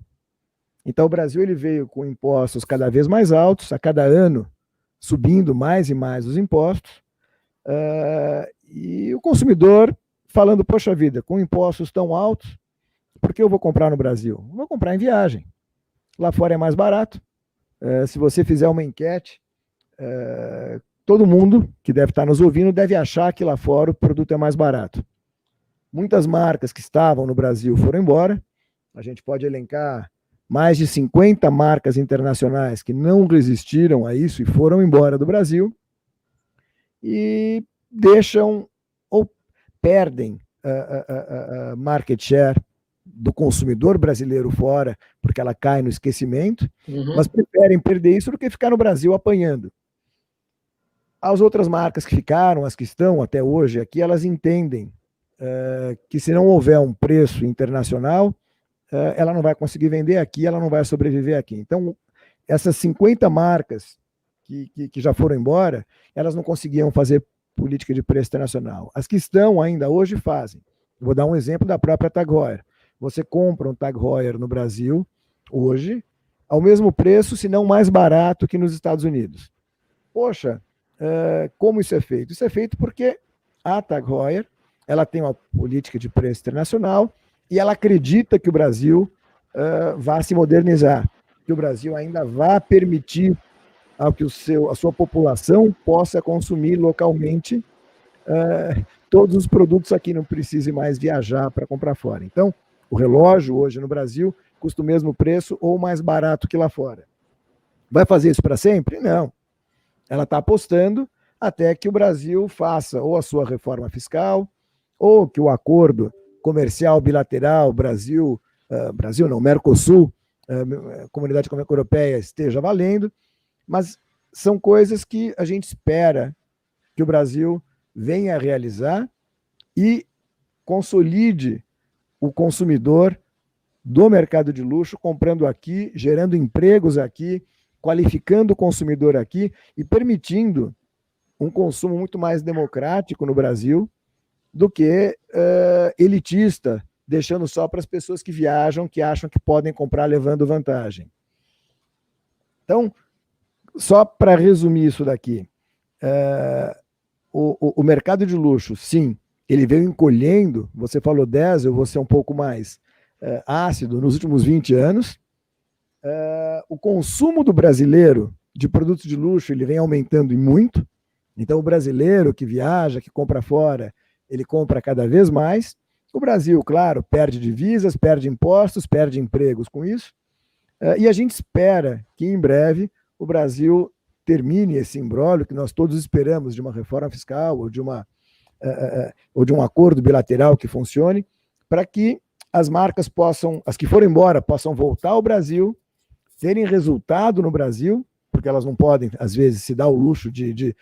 Então o Brasil ele veio com impostos cada vez mais altos, a cada ano subindo mais e mais os impostos, e o consumidor falando, poxa vida, com impostos tão altos, por que eu vou comprar no Brasil? Vou comprar em viagem. Lá fora é mais barato. Se você fizer uma enquete, todo mundo que deve estar nos ouvindo deve achar que lá fora o produto é mais barato. Muitas marcas que estavam no Brasil foram embora. A gente pode elencar mais de 50 marcas internacionais que não resistiram a isso e foram embora do Brasil e deixam ou perdem a market share do consumidor brasileiro fora, porque ela cai no esquecimento, mas preferem perder isso do que ficar no Brasil apanhando. As outras marcas que ficaram, as que estão até hoje aqui, elas entendem que se não houver um preço internacional, ela não vai conseguir vender aqui, ela não vai sobreviver aqui. Então, essas 50 marcas que já foram embora, elas não conseguiam fazer política de preço internacional. As que estão ainda hoje fazem. Vou dar um exemplo da própria Tag Heuer. Você compra um Tag Heuer no Brasil, hoje, ao mesmo preço, se não mais barato que nos Estados Unidos. Poxa, como isso é feito? Isso é feito porque a Tag Heuer, ela tem uma política de preço internacional e ela acredita que o Brasil vá se modernizar, que o Brasil ainda vá permitir que a sua população possa consumir localmente todos os produtos aqui, não precise mais viajar para comprar fora. Então, o relógio hoje no Brasil custa o mesmo preço ou mais barato que lá fora. Vai fazer isso para sempre? Não. Ela está apostando até que o Brasil faça ou a sua reforma fiscal, ou que o acordo comercial bilateral Mercosul, Comunidade Econômica Europeia esteja valendo, mas são coisas que a gente espera que o Brasil venha a realizar e consolide o consumidor do mercado de luxo comprando aqui, gerando empregos aqui, qualificando o consumidor aqui e permitindo um consumo muito mais democrático no Brasil do que elitista, deixando só para as pessoas que viajam, que acham que podem comprar levando vantagem. Então, só para resumir isso daqui, o mercado de luxo, sim, ele veio encolhendo, você falou 10, eu vou ser um pouco mais ácido, nos últimos 20 anos. O consumo do brasileiro de produtos de luxo, ele vem aumentando e muito. Então, o brasileiro que viaja, que compra fora, ele compra cada vez mais. O Brasil, claro, perde divisas, perde impostos, perde empregos com isso. E a gente espera que, em breve, o Brasil termine esse imbróglio que nós todos esperamos de uma reforma fiscal ou de um acordo bilateral que funcione, para que as marcas possam, as que forem embora, possam voltar ao Brasil, terem resultado no Brasil, porque elas não podem, às vezes, se dar o luxo de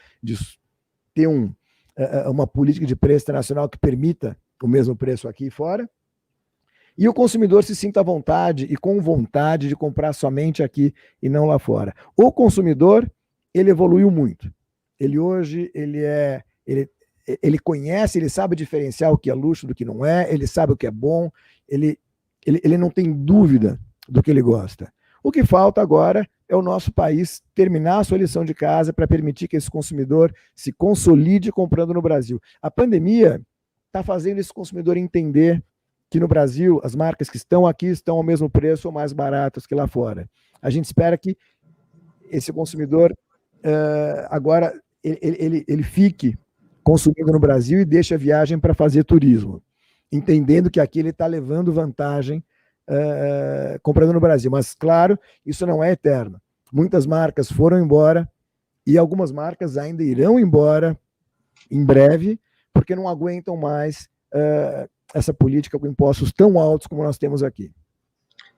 ter uma política de preço internacional que permita o mesmo preço aqui e fora, e o consumidor se sinta à vontade e com vontade de comprar somente aqui e não lá fora. O consumidor, ele evoluiu muito. Ele hoje, ele conhece, ele sabe diferenciar o que é luxo do que não é, ele sabe o que é bom, ele não tem dúvida do que ele gosta. O que falta agora é o nosso país terminar a sua lição de casa para permitir que esse consumidor se consolide comprando no Brasil. A pandemia está fazendo esse consumidor entender que no Brasil as marcas que estão aqui estão ao mesmo preço ou mais baratas que lá fora. A gente espera que esse consumidor agora ele fique consumindo no Brasil e deixe a viagem para fazer turismo, entendendo que aqui ele está levando vantagem comprando no Brasil. Mas, claro, isso não é eterno. Muitas marcas foram embora e algumas marcas ainda irão embora em breve, porque não aguentam mais essa política com impostos tão altos como nós temos aqui.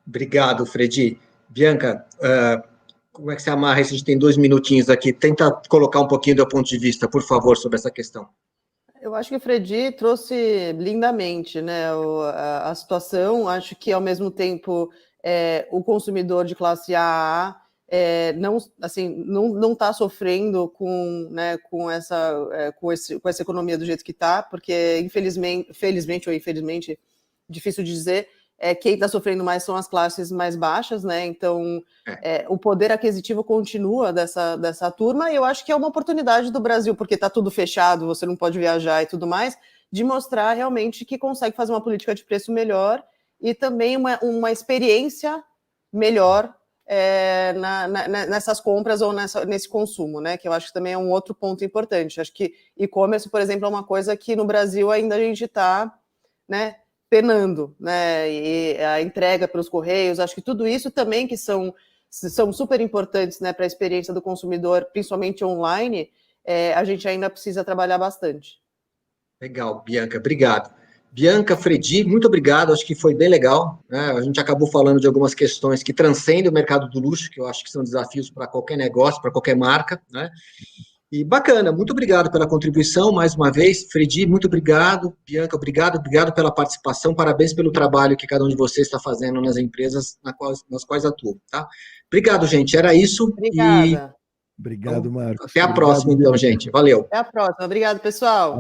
Obrigado, Fredi. Bianca, como é que você amarra isso? A gente tem 2 minutinhos aqui. Tenta colocar um pouquinho do ponto de vista, por favor, sobre essa questão. Eu acho que o Fredi trouxe lindamente, né, a situação. Acho que, ao mesmo tempo, o consumidor de classe AA não está sofrendo com essa economia do jeito que está, porque, felizmente ou infelizmente, difícil de dizer, quem está sofrendo mais são as classes mais baixas, né? Então, o poder aquisitivo continua dessa turma, e eu acho que é uma oportunidade do Brasil, porque está tudo fechado, você não pode viajar e tudo mais, de mostrar realmente que consegue fazer uma política de preço melhor e também uma experiência melhor nessas compras ou nesse consumo, né? Que eu acho que também é um outro ponto importante. Acho que e-commerce, por exemplo, é uma coisa que no Brasil ainda a gente está, né, penando, né? E a entrega pelos correios, acho que tudo isso também que são super importantes, né, para a experiência do consumidor, principalmente online, a gente ainda precisa trabalhar bastante. Legal, Bianca, obrigado. Bianca, Fredi, muito obrigado, acho que foi bem legal, né? A gente acabou falando de algumas questões que transcendem o mercado do luxo, que eu acho que são desafios para qualquer negócio, para qualquer marca, né? E bacana, muito obrigado pela contribuição, mais uma vez. Fredi, muito obrigado. Bianca, obrigado pela participação, parabéns pelo trabalho que cada um de vocês está fazendo nas empresas nas quais atuam, tá? Obrigado, gente, era isso. Obrigada. Obrigado, Marcos. Até a próxima, então, gente. Valeu. Até a próxima. Obrigado, pessoal.